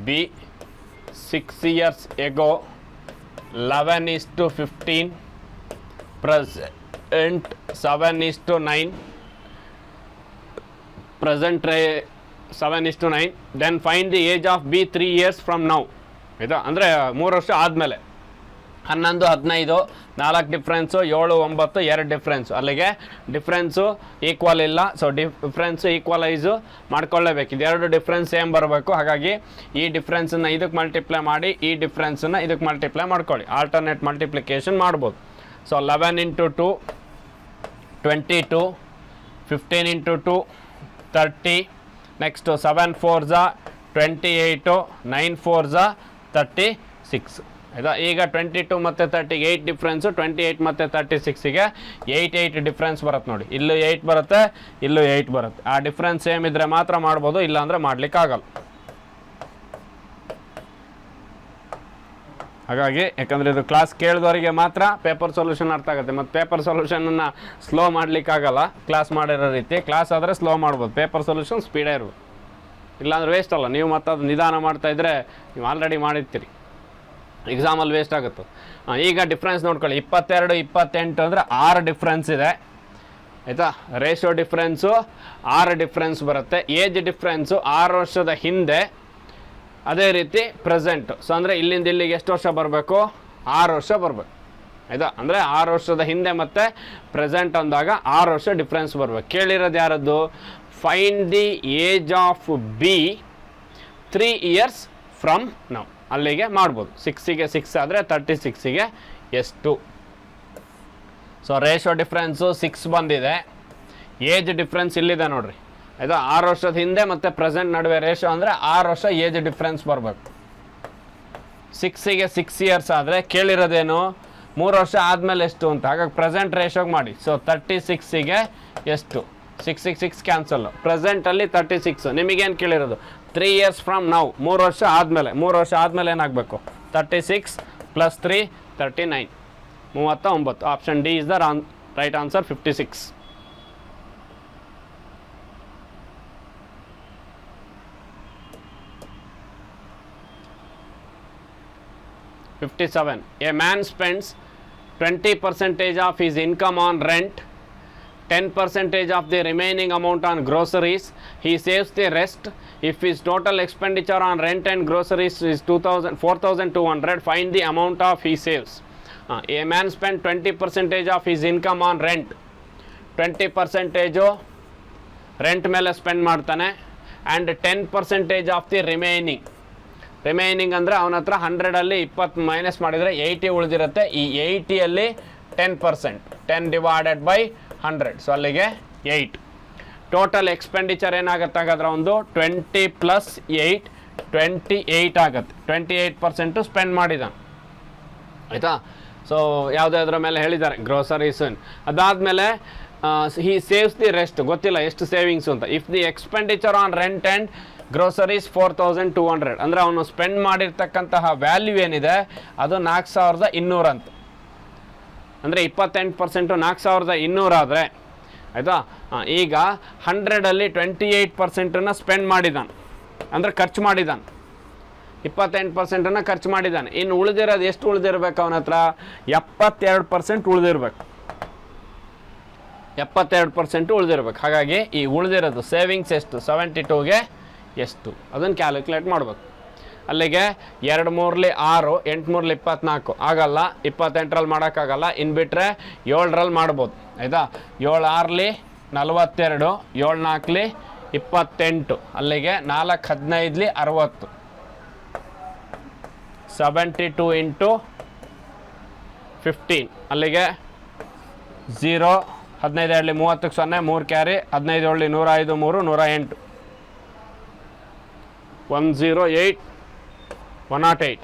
A: B 6 years ago 11 is to 15 present 7 is to 9 present 7 is to 9 then find the age of B 3 years from now. ಆಯಿತಾ, ಅಂದರೆ 3 ವರ್ಷ ಆದಮೇಲೆ 11 15 4 ಡಿಫ್ರೆನ್ಸು 7 9 2 ಡಿಫ್ರೆನ್ಸು. ಅಲ್ಲಿಗೆ ಡಿಫ್ರೆನ್ಸು ಈಕ್ವಲ್ ಇಲ್ಲ. ಸೊ ಡಿಫ್ರೆನ್ಸು ಈಕ್ವಲೈಸು ಮಾಡ್ಕೊಳ್ಳೇಬೇಕು. ಇದೆರಡು ಡಿಫ್ರೆನ್ಸ್ ಸೇಮ್ ಬರಬೇಕು. ಹಾಗಾಗಿ ಈ ಡಿಫ್ರೆನ್ಸನ್ನು ಇದಕ್ಕೆ ಮಲ್ಟಿಪ್ಲೈ ಮಾಡಿ ಈ ಡಿಫ್ರೆನ್ಸನ್ನು ಇದಕ್ಕೆ ಮಲ್ಟಿಪ್ಲೈ ಮಾಡ್ಕೊಳ್ಳಿ. ಆಲ್ಟರ್ನೇಟ್ ಮಲ್ಟಿಪ್ಲಿಕೇಶನ್ ಮಾಡ್ಬೋದು. So 11 into 2 22 15 into 2 30 next 7 4 28 9 4 36. ಆಯಿತಾ, ಈಗ 22 ಮತ್ತು 30 8 ಡಿಫ್ರೆನ್ಸು, 28 ಮತ್ತು 36ಗೆ 8 ಡಿಫ್ರೆನ್ಸ್ ಬರುತ್ತೆ ನೋಡಿ. ಇಲ್ಲೂ 8 ಬರುತ್ತೆ, ಇಲ್ಲೂ 8 ಬರುತ್ತೆ. ಆ ಡಿಫ್ರೆನ್ಸ್ ಸೇಮ್ ಇದ್ದರೆ ಮಾತ್ರ ಮಾಡ್ಬೋದು, ಇಲ್ಲಾಂದರೆ ಮಾಡಲಿಕ್ಕಾಗಲ್ಲ. ಹಾಗಾಗಿ ಯಾಕಂದರೆ ಇದು ಕ್ಲಾಸ್ ಕೇಳಿದವರಿಗೆ ಮಾತ್ರ ಪೇಪರ್ ಸೊಲ್ಯೂಷನ್ ಅರ್ಥ ಆಗುತ್ತೆ. ಮತ್ತು ಪೇಪರ್ ಸೊಲ್ಯೂಷನನ್ನು ಸ್ಲೋ ಮಾಡಲಿಕ್ಕಾಗಲ್ಲ ಕ್ಲಾಸ್ ಮಾಡಿರೋ ರೀತಿ. ಕ್ಲಾಸ್ ಆದರೆ ಸ್ಲೋ ಮಾಡ್ಬೋದು, ಪೇಪರ್ ಸೊಲ್ಯೂಷನ್ ಸ್ಪೀಡೇ ಇರ್ಬೋದು. ಇಲ್ಲಾಂದ್ರೆ ವೇಸ್ಟ್ ಅಲ್ಲ. ನೀವು ಮತ್ತು ಅದು ನಿಧಾನ ಮಾಡ್ತಾಯಿದ್ರೆ ನೀವು ಆಲ್ರೆಡಿ ಮಾಡಿರ್ತೀರಿ, ಎಕ್ಸಾಮಲ್ಲಿ ವೇಸ್ಟ್ ಆಗುತ್ತೆ. ಈಗ ಡಿಫ್ರೆನ್ಸ್ ನೋಡ್ಕೊಳ್ಳಿ. 22 28 ಅಂದರೆ 6 ಡಿಫ್ರೆನ್ಸ್ ಇದೆ. ಆಯಿತಾ, ರೇಷಿಯೋ ಡಿಫ್ರೆನ್ಸು 6 ಡಿಫ್ರೆನ್ಸ್ ಬರುತ್ತೆ. ಏಜ್ ಡಿಫ್ರೆನ್ಸು 6 ವರ್ಷದ ಹಿಂದೆ, ಅದೇ ರೀತಿ ಪ್ರೆಸೆಂಟ್. ಸೊ ಅಂದರೆ ಇಲ್ಲಿಂದ ಇಲ್ಲಿಗೆ ಎಷ್ಟು ವರ್ಷ ಬರಬೇಕು? 6 ವರ್ಷ ಬರಬೇಕು. ಆಯಿತಾ, ಅಂದರೆ 6 ವರ್ಷದ ಹಿಂದೆ ಮತ್ತು ಪ್ರೆಸೆಂಟ್ ಅಂದಾಗ 6 ವರ್ಷ ಡಿಫ್ರೆನ್ಸ್ ಬರಬೇಕು. ಕೇಳಿರೋದು ಯಾರದ್ದು? Find the age of B 3 years from now. ಅಲ್ಲಿಗೆ ಮಾಡ್ಬೋದು. 6ಗೆ 6 ಆದರೆ 36ಗೆ ಎಷ್ಟು? ಸೊ ರೇಷಿಯೋ ಡಿಫ್ರೆನ್ಸು 6 ಬಂದಿದೆ. ಏಜ್ ಡಿಫ್ರೆನ್ಸ್ ಇಲ್ಲಿದೆ ನೋಡಿರಿ. ಆಯಿತಾ, 6 ವರ್ಷದ ಹಿಂದೆ ಮತ್ತು ಪ್ರೆಸೆಂಟ್ ನಡುವೆ ರೇಷಿಯೋ ಅಂದರೆ 6 ವರ್ಷ ಏಜ್ ಡಿಫ್ರೆನ್ಸ್ ಬರಬೇಕು. 6ಗೆ 6 years ಆದರೆ ಕೇಳಿರೋದೇನು? 3 ವರ್ಷ ಆದಮೇಲೆ ಎಷ್ಟು ಅಂತ. ಹಾಗಾಗಿ ಪ್ರೆಸೆಂಟ್ ರೇಷಿಯೋಗೆ ಮಾಡಿ. ಸೊ 36ಗೆ ಎಷ್ಟು? 6 6 ಕ್ಯಾನ್ಸಲ್ಲು. ಪ್ರೆಸೆಂಟಲ್ಲಿ 36. ನಿಮಗೇನು ಕೇಳಿರೋದು? 3 years ಫ್ರಮ್ ನೌ. 3 ವರ್ಷ ಆದಮೇಲೆ. 3 ವರ್ಷ ಆದಮೇಲೆ ಏನಾಗಬೇಕು? 36 + 3 39 39. Option D is the right answer. 56. A man spends 20% of his income on rent, 10% of the remaining amount on groceries. He saves the rest. If his total expenditure on rent and groceries is 4,200, find the amount of he saves. A man spends 20% of his income on rent. 20% rent ಮೇಲೆ spend ಮಾಡ್ತಾನೆ. And 10% of the remaining ಅಂದರೆ ಅವನ ಹತ್ರ 100ಅಲ್ಲಿ 20 minus ಮಾಡಿದರೆ 80 ಉಳಿದಿರುತ್ತೆ. ಈ 80ಯಲ್ಲಿ 10%, 10 divided by 100. So ಅಲ್ಲಿಗೆ 8. Total expenditure ಏನಾಗುತ್ತೆ ಹಾಗಾದ್ರೆ? ಒಂದು 20 + 8 28 ಆಗುತ್ತೆ. 28% ಸ್ಪೆಂಡ್ ಮಾಡಿದ್ದಾನೆ. ಆಯಿತಾ, ಸೊ ಯಾವುದಾದ್ರ ಮೇಲೆ ಹೇಳಿದ್ದಾರೆ ಗ್ರೋಸರೀಸ್. ಅದಾದಮೇಲೆ ಹಿ ಸೇವ್ಸ್ ದಿ ರೆಸ್ಟ್. ಗೊತ್ತಿಲ್ಲ ಎಷ್ಟು ಸೇವಿಂಗ್ಸು ಅಂತ. If the expenditure on rent and groceries 4,200 ಅಂದರೆ ಅವನು ಸ್ಪೆಂಡ್ ಮಾಡಿರ್ತಕ್ಕಂತಹ ವ್ಯಾಲ್ಯೂ ಏನಿದೆ ಅದು 4,200 ಅಂತ. ಅಂದರೆ 28% 4,200 ಆದರೆ ಆಯಿತಾ. ಈಗ 100ಅಲ್ಲಿ 28% ಸ್ಪೆಂಡ್ ಮಾಡಿದ್ದಾನೆ, ಅಂದರೆ ಖರ್ಚು ಮಾಡಿದ್ದಾನೆ. 28% ಖರ್ಚು ಮಾಡಿದ್ದಾನೆ. ಇನ್ನು ಉಳಿದಿರೋದು ಎಷ್ಟು ಉಳಿದಿರ್ಬೇಕು ಅವನ ಹತ್ರ? 72% ಉಳಿದಿರ್ಬೇಕು. 72% ಉಳಿದಿರ್ಬೇಕು. ಹಾಗಾಗಿ ಈ ಉಳಿದಿರೋದು ಸೇವಿಂಗ್ಸ್ ಎಷ್ಟು? 72ಗೆ ಎಷ್ಟು? ಅದನ್ನು ಕ್ಯಾಲ್ಕುಲೇಟ್ ಮಾಡಬೇಕು. ಅಲ್ಲಿಗೆ 2 3 6 8 3 24 ಆಗಲ್ಲ. 28ರಲ್ಲಿ ಮಾಡೋಕ್ಕಾಗಲ್ಲ. ಇನ್ನು ಬಿಟ್ಟರೆ 7ರಲ್ಲಿ ಮಾಡ್ಬೋದು. ಆಯಿತಾ, 7 6 42, 7 4 28, ಅಲ್ಲಿಗೆ 4 15 60. 72 ಇಂಟು 15 ಅಲ್ಲಿಗೆ 0. 15 2 30 0 3 carry. 15 7 105 3 108 108 108.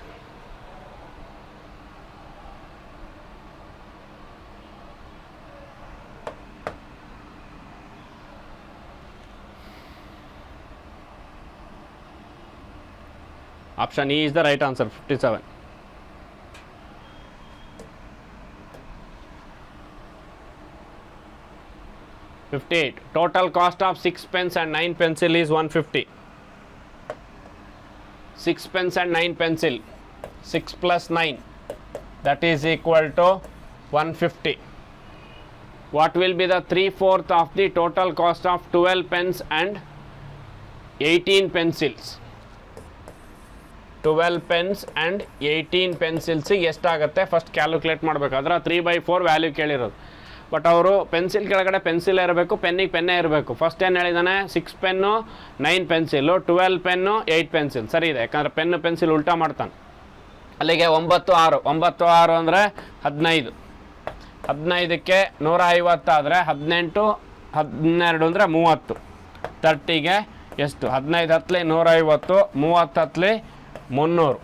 A: Option E is the right answer. 57. 58. Total cost of 6 pens and 9 pencil is 150. 6 pens and 9 pencil, 6 plus 9, that is equal to 150. What will be the 3/4 of the total cost of 12 pens and 18 pencils? 12 pens and 18 ಪೆನ್ಸಿಲ್ಸಿಗೆ ಎಷ್ಟಾಗುತ್ತೆ first calculate ಮಾಡಬೇಕಾದ್ರೆ 3/4 value ಕೇಳಿರೋದು. But ಅವರು pencil ಕೆಳಗಡೆ pencil ಇರಬೇಕು, ಪೆನ್ನಿಗೆ ಪೆನ್ನೇ ಇರಬೇಕು. First ಏನು ಹೇಳಿದ್ದಾನೆ, 6 pen 9 pencil, 12 pen 8 pencil. ಸರಿ ಇದೆ, ಯಾಕಂದರೆ ಪೆನ್ನು ಪೆನ್ಸಿಲ್ ಉಲ್ಟಾ ಮಾಡ್ತಾನೆ. ಅಲ್ಲಿಗೆ 9 6 9 6 ಅಂದರೆ 15. 15ಕ್ಕೆ 150 ಆದರೆ 18 12 ಅಂದರೆ 30. 30ಗೆ ಎಷ್ಟು? 15 ಹತ್ತಲಿ 150, 30 ಹತ್ತಲಿ 300.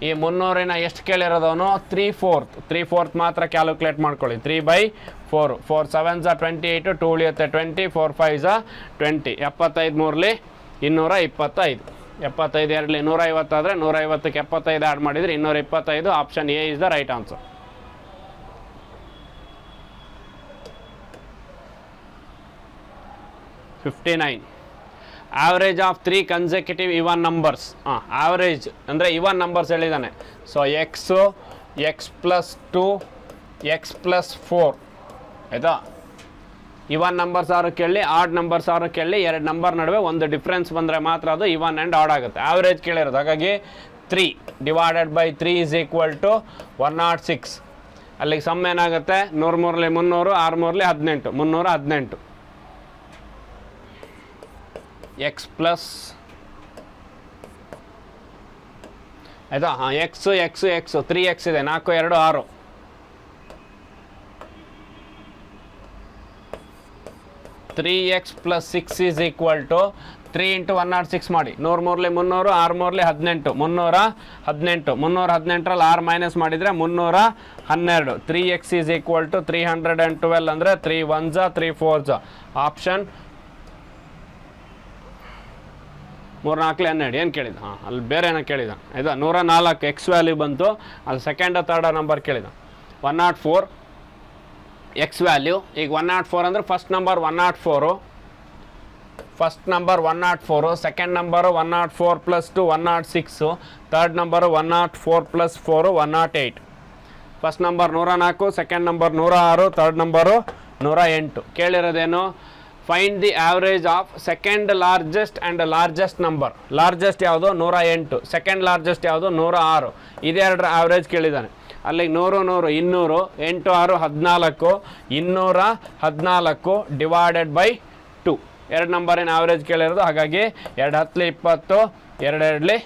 A: ಈ 300ನ ಎಷ್ಟು ಕೇಳಿರೋದವನು? 3/4 ಮಾತ್ರ ಕ್ಯಾಲ್ಕುಲೇಟ್ ಮಾಡ್ಕೊಳ್ಳಿ. 3/4 4 7s 28, 2 ಉಳಿಯುತ್ತೆ 20, 4 5s 20. 75 3ಲಿ 225. 75 2ಲಿ 150 ಆದರೆ 150ಕ್ಕೆ 75 ಆ್ಯಡ್ ಮಾಡಿದರೆ 225. Option A is the right answer. Average of 3 ಕನ್ಸೆಕ್ಯೂಟಿವ್ even numbers. Average ಅಂದರೆ ಇವನ್ ನಂಬರ್ಸ್ ಹೇಳಿದ್ದಾನೆ. ಸೊ ಎಕ್ಸು, x+2, x+4 ಆಯಿತಾ. ಇವನ್ ನಂಬರ್ಸ್ ಆರು ಕೇಳಿ, ಆಡ್ ನಂಬರ್ಸ್ ಆರು ಕೇಳಿ, ಎರಡು ನಂಬರ್ ನಡುವೆ ಒಂದು ಡಿಫ್ರೆನ್ಸ್ ಬಂದರೆ ಮಾತ್ರ ಅದು ಇವನ್ ಆ್ಯಂಡ್ ಆಡ್ ಆಗುತ್ತೆ. ಆವ್ರೇಜ್ ಕೇಳಿರೋದು, ಹಾಗಾಗಿ 3 divided by 3 is equal to 106. ಅಲ್ಲಿಗೆ ಸಮ್ ಏನಾಗುತ್ತೆ? 100 3ಲಿ 300, 6 3ಲಿ 18, 318. x ಪ್ಲಸ್ ಆಯಿತಾ. ಎಕ್ಸು 3x ಇದೆ, 4 2 6. 3x plus 6 is equal to 3 × 106 ಮಾಡಿ. 100 3ಲಿ 300, 6 3ಲಿ 18, 318. 318ರಲ್ಲಿ 6 ಮೈನಸ್ ಮಾಡಿದರೆ 312. 3x ಈಸ್ ಈಕ್ವಲ್ ಟು 312 ಅಂದರೆ 3 1s 3 4s. ಆಪ್ಷನ್ 3 4 12 ಏನು ಕೇಳಿದ? ಅಲ್ಲಿ ಬೇರೆ ಏನೋ ಕೇಳಿದ. ಆಯಿತಾ, 104 ಎಕ್ಸ್ ವ್ಯಾಲ್ಯೂ ಬಂತು. ಅಲ್ಲಿ ಸೆಕೆಂಡ್ ಥರ್ಡ್ ನಂಬರ್ ಕೇಳಿದ. 104 ಎಕ್ಸ್ ವ್ಯಾಲ್ಯೂ. ಈಗ 104 ಅಂದರೆ first number 104, second number 104 + 2 106, third number 104 + 4 108. First number 104, second number 106, third number 108. ಕೇಳಿರೋದೇನು? Find the average of second largest and largest number. Largest ಯಾವುದು? 108. ಸೆಕೆಂಡ್ ಲಾರ್ಜೆಸ್ಟ್ ಯಾವುದು? 106. ಇದೆರಡರ average ಕೇಳಿದ್ದಾನೆ. ಅಲ್ಲಿಗೆ 100 100 200, 8 6 14, 214 ಡಿವೈಡೆಡ್ ಬೈ 2. ಎರಡು ನಂಬರಿನ ಆವ್ರೇಜ್ ಕೇಳಿರೋದು. ಹಾಗಾಗಿ 2 10ಲಿ 20, 2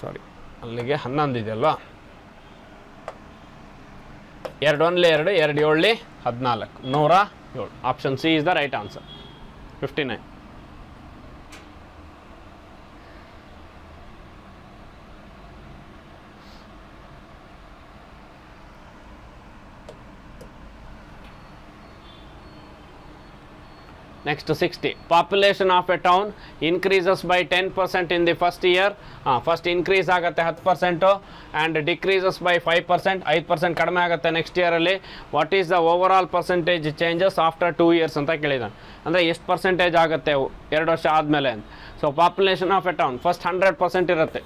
A: 2 ಅಲ್ಲಿಗೆ 11 ಇದೆಯಲ್ವಾ. 2 1ಲಿ 2, 2 7ಲಿ 14, 107. Option C is the right answer. 59. Next 60. Population of a town increases by 10% in the first year. First increase ಆಗುತ್ತೆ 10% and decreases by 5%. 5% ಕಡಿಮೆ ಆಗುತ್ತೆ ನೆಕ್ಸ್ಟ್ ಇಯರಲ್ಲಿ. What is the overall percentage changes after 2 years ಅಂತ ಕೇಳಿದ್ದಾನೆ. ಅಂದರೆ ಎಷ್ಟು percentage ಆಗುತ್ತೆ 2 ವರ್ಷ ಆದಮೇಲೆ ಅಂತ. So population of A town first 100% ಇರುತ್ತೆ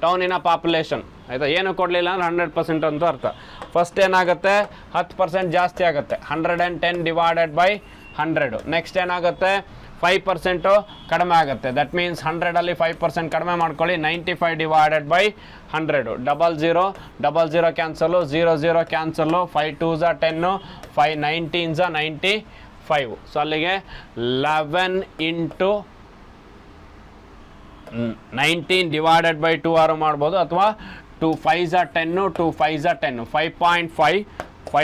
A: ಟೌನಿನ ಪಾಪ್ಯುಲೇಷನ್. ಆಯಿತಾ, ಏನು ಕೊಡಲಿಲ್ಲ ಅಂದರೆ 100% ಅಂತ ಅರ್ಥ. ಫಸ್ಟ್ ಏನಾಗುತ್ತೆ? 10% ಜಾಸ್ತಿ ಆಗುತ್ತೆ, 110 ಡಿವೈಡೆಡ್ ಬೈ 100. ನೆಕ್ಸ್ಟ್ ಏನಾಗುತ್ತೆ? 5% ಕಡಿಮೆ ಆಗುತ್ತೆ. ದಟ್ ಮೀನ್ಸ್ 100ಅಲ್ಲಿ 5% ಕಡಿಮೆ ಮಾಡ್ಕೊಳ್ಳಿ, 95 divided by 100. 00 00 cancel, 00 cancel, 5 2s 10, 5 19s 95. So ಅಲ್ಲಿಗೆ 11 × 19 ಡಿವೈಡೆಡ್ ಬೈ 2 ಆರು ಮಾಡ್ಬೋದು, ಅಥವಾ 2 5s 10, 2 5s 10, 5.5 ×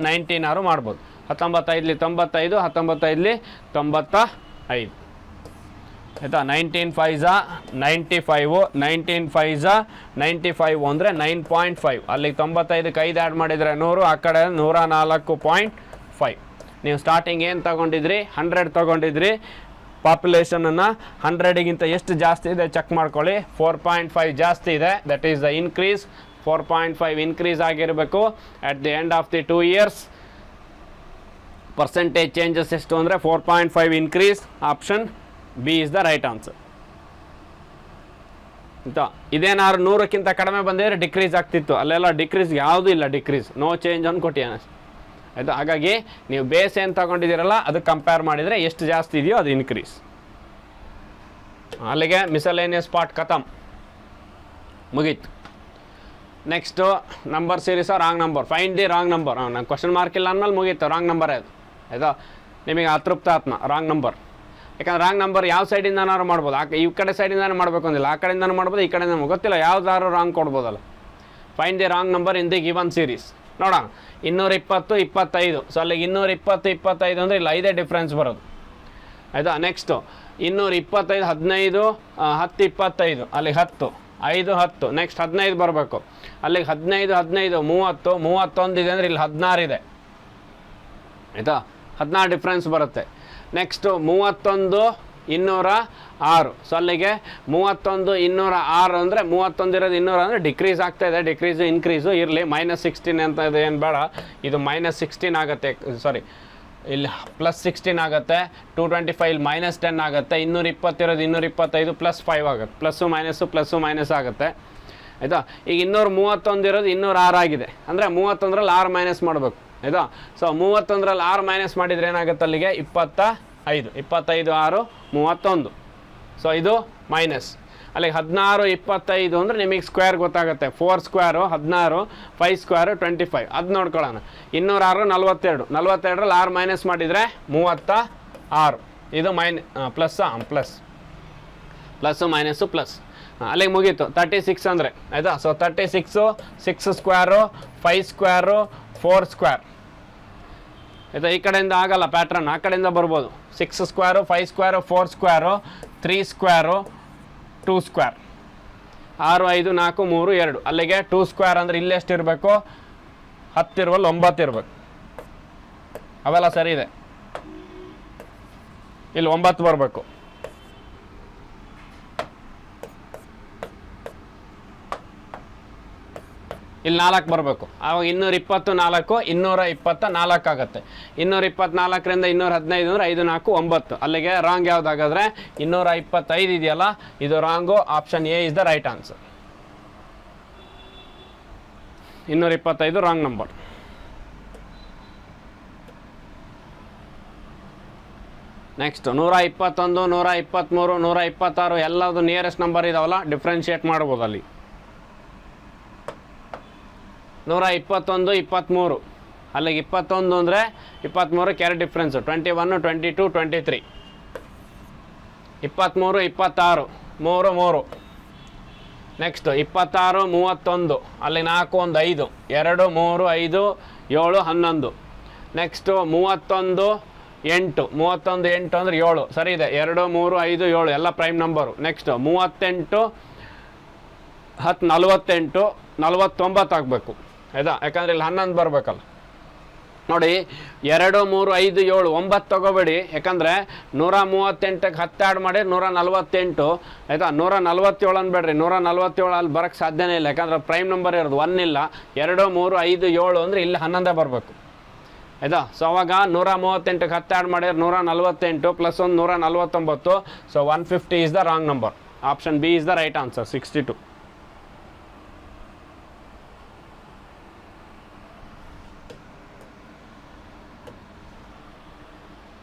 A: 19 ಆರು ಮಾಡ್ಬೋದು. 19 95, 19 95. ಆಯಿತಾ, 19 5s 95, 19 5s 95 ಅಂದರೆ 9.5. ಅಲ್ಲಿಗೆ 95ಕ್ಕೆ 5 ಆ್ಯಡ್ ಮಾಡಿದರೆ 100, ಆ ಕಡೆ 104.5. ನೀವು ಸ್ಟಾರ್ಟಿಂಗ್ ಏನು ತೊಗೊಂಡಿದ್ರಿ? 100 ತೊಗೊಂಡಿದ್ರಿ. ಪಾಪ್ಯುಲೇಷನನ್ನು 100ಗಿಂತ ಎಷ್ಟು ಜಾಸ್ತಿ ಇದೆ ಚೆಕ್ ಮಾಡ್ಕೊಳ್ಳಿ. 4.5 ಜಾಸ್ತಿ ಇದೆ, that is the increase. 4.5 increase ಆಗಿರಬೇಕು at the end of the 2 years. Percentage changes ಎಷ್ಟು ಅಂದರೆ 4.5 increase. Option B is the right answer. ಆಯಿತಾ, ಇದೇನಾದ್ರು 100ಕ್ಕಿಂತ ಕಡಿಮೆ ಬಂದಿದ್ರೆ ಡಿಕ್ರೀಸ್ ಆಗ್ತಿತ್ತು, ಅಲ್ಲೆಲ್ಲ ಡಿಕ್ರೀಸ್ ಯಾವುದೂ ಇಲ್ಲ, ಡಿಕ್ರೀಸ್ ನೋ ಚೇಂಜ್ ಅನ್ನು ಕೊಟ್ಟಿಯಾನೆ. ಆಯಿತಾ, ಹಾಗಾಗಿ ನೀವು ಬೇಸ್ ಏನು ತಗೊಂಡಿದ್ದೀರಲ್ಲ ಅದು ಕಂಪೇರ್ ಮಾಡಿದರೆ ಎಷ್ಟು ಜಾಸ್ತಿ ಇದೆಯೋ ಅದು ಇನ್ಕ್ರೀಸ್. ಅಲ್ಲಿಗೆ ಮಿಸಲೇನಿಯಸ್ ಪಾರ್ಟ್ ಖತಮ್, ಮುಗೀತು. Next number series wrong number, find the wrong number. ನಂಗೆ ಕ್ವಶನ್ ಮಾರ್ಕ್ ಇಲ್ಲ ಅಂದಮೇಲೆ ಮುಗೀತು, ರಾಂಗ್ ನಂಬರ್ ಅದು. ಆಯಿತಾ, ನಿಮಗೆ ಅತೃಪ್ತ ಆತ್ಮ ರಾಂಗ್ ನಂಬರ್. ಯಾಕಂದ್ರೆ ರಾಂಗ್ ನಂಬರ್ ಯಾವ ಸೈಡಿಂದನಾದ್ರು ಮಾಡ್ಬೋದು, ಈ ಕಡೆ ಸೈಡಿಂದಾನು ಮಾಡಬೇಕು ಅಂದಿಲ್ಲ, ಆ ಕಡೆಯಿಂದನೂ ಮಾಡ್ಬೋದು, ಈ ಕಡೆಯಿಂದ ಗೊತ್ತಿಲ್ಲ, ಯಾವ್ದಾದ್ರು ರಾಂಗ್ ಕೊಡ್ಬೋದಲ್ಲ. Find the wrong number in the given series. ನೋಡೋಣ, 220, 25. ಸೊ ಅಲ್ಲಿಗೆ 220, 25 ಅಂದರೆ ಇಲ್ಲ 5 ಡಿಫ್ರೆನ್ಸ್ ಬರೋದು. ಆಯಿತಾ, ನೆಕ್ಸ್ಟು 225, 15, 10, 25. ಅಲ್ಲಿಗೆ 10, 5, 10. ನೆಕ್ಸ್ಟ್ 15 ಬರಬೇಕು. ಅಲ್ಲಿಗೆ 15, 15, 30, 31 ಇದೆ ಅಂದರೆ ಇಲ್ಲಿ 16 ಇದೆ. ಆಯಿತಾ, 16 ಡಿಫ್ರೆನ್ಸ್ ಬರುತ್ತೆ. ನೆಕ್ಸ್ಟು 31, 206. ಸೊ ಅಲ್ಲಿಗೆ 31, 206 ಅಂದರೆ 31 ಇರೋದು 200 ಅಂದರೆ ಡಿಕ್ರೀಸ್ ಆಗ್ತಾಯಿದೆ, ಡಿಕ್ರೀಸು ಇನ್ಕ್ರೀಸು ಇರಲಿ. -16 ಅಂತ ಇದೆ, ಏನು ಬೇಡ, ಇದು -16 ಆಗುತ್ತೆ. ಸಾರಿ, ಇಲ್ಲಿ +16 ಆಗುತ್ತೆ. 225 ಇಲ್ಲಿ -10 ಆಗುತ್ತೆ. 220 ಇರೋದು 225 +5 ಆಗುತ್ತೆ. ಪ್ಲಸ್ಸು ಮೈನಸ್ ಆಗುತ್ತೆ. ಆಯಿತಾ, ಈಗ 231 ಇರೋದು 206 ಆಗಿದೆ ಅಂದರೆ 31ರಲ್ಲಿ 6 ಮೈನಸ್ ಮಾಡಬೇಕು. ಆಯಿತಾ, ಸೊ 31ರಲ್ಲಿ 6 ಮೈನಸ್ ಮಾಡಿದರೆ ಏನಾಗುತ್ತೆ, ಅಲ್ಲಿಗೆ 25, 25, 6, 31. ಸೊ ಇದು ಮೈನಸ್. ಅಲ್ಲಿಗೆ 16, 25 ಅಂದರೆ ನಿಮಗೆ ಸ್ಕ್ವೇರ್ ಗೊತ್ತಾಗುತ್ತೆ. 4 ಸ್ಕ್ವೇರು 16, 5 ಸ್ಕ್ವೇರು 25. ಅದು ನೋಡ್ಕೊಳ್ಳೋಣ. 206, 42. 42ರಲ್ಲಿ 6 ಮೈನಸ್ ಮಾಡಿದರೆ 36. ಇದು ಪ್ಲಸ್ಸು ಮೈನಸ್ಸು ಪ್ಲಸ್. ಅಲ್ಲಿಗೆ ಮುಗೀತು. 36 ಅಂದರೆ ಆಯಿತಾ. So 36, 6 square 5 square 4 square. ಆಯಿತಾ, ಈ ಕಡೆಯಿಂದ ಆಗಲ್ಲ ಪ್ಯಾಟ್ರನ್, ಆ ಕಡೆಯಿಂದ ಬರ್ಬೋದು. 6 square 5 square 4 square 3 square 2 square. 6, 5, 4, 3, 2. ಅಲ್ಲಿಗೆ 2 ಸ್ಕ್ವೇರ್ ಅಂದರೆ ಇಲ್ಲೆಷ್ಟು ಇರಬೇಕು, 10 ಇರುವಲ್ಲಿ 9 ಇರಬೇಕು. ಅವೆಲ್ಲ ಸರಿ ಇದೆ, ಇಲ್ಲಿ 9 ಬರಬೇಕು. ಇಲ್ಲಿ 4 ಬರಬೇಕು. ಆವಾಗ 224, 224 ಆಗುತ್ತೆ. 224ರಿಂದ 215 ಅಂದರೆ 5, 4, 9. ಅಲ್ಲಿಗೆ ರಾಂಗ್ ಯಾವುದಾಗಾದ್ರೆ 225 ಇದೆಯಲ್ಲ, ಇದು wrong. Option A is the right answer. 225 wrong number. Next 121, 123, 126 ಎಲ್ಲದು ನಿಯರೆಸ್ಟ್ ನಂಬರ್ ಇದಾವಲ್ಲ, ಡಿಫ್ರೆನ್ಷಿಯೇಟ್ ಮಾಡ್ಬೋದು ಅಲ್ಲಿ. 121, 23. ಅಲ್ಲಿಗೆ 21 ಅಂದರೆ 23ಕ್ಕೆ 2 ಡಿಫ್ರೆನ್ಸು, 21, 22, 23. 23, 26, 3. ನೆಕ್ಸ್ಟು 26, 31. ಅಲ್ಲಿ 4, 1, 5. 2, 3, 5, 7, 11. ನೆಕ್ಸ್ಟು 31, 8. 31, 8 ಅಂದರೆ 7. ಸರಿ ಇದೆ. 2, 3, 5, 7 ಎಲ್ಲ ಪ್ರೈಮ್ ನಂಬರು. ನೆಕ್ಸ್ಟು 38, 10, 48, 49 ಆಗಬೇಕು. ಆಯಿತಾ, ಯಾಕಂದರೆ ಇಲ್ಲಿ 11 ಬರಬೇಕಲ್ಲ. ನೋಡಿ, 2, 3, 5, 7, 9 ತೊಗೋಬೇಡಿ. ಯಾಕಂದರೆ 138ಕ್ಕೆ 10 ಆ್ಯಡ್ ಮಾಡಿ 148. ಆಯಿತಾ, 147 ಅನ್ಬೇಡ್ರಿ. 147 ಅಲ್ಲಿ ಬರೋಕ್ಕೆ ಸಾಧ್ಯನೇ ಇಲ್ಲ, ಯಾಕಂದ್ರೆ ಪ್ರೈಮ್ ನಂಬರ್ ಇರೋದು 1 ಇಲ್ಲ. 2, 3, 5, 7 ಅಂದರೆ ಇಲ್ಲಿ 11 ಬರಬೇಕು. ಆಯಿತಾ, ಸೊ ಅವಾಗ 138ಕ್ಕೆ 10 ಆ್ಯಡ್ ಮಾಡಿದ್ರೆ 148 plus 1 149. So 150 is the wrong number. Option B is the right answer, 62.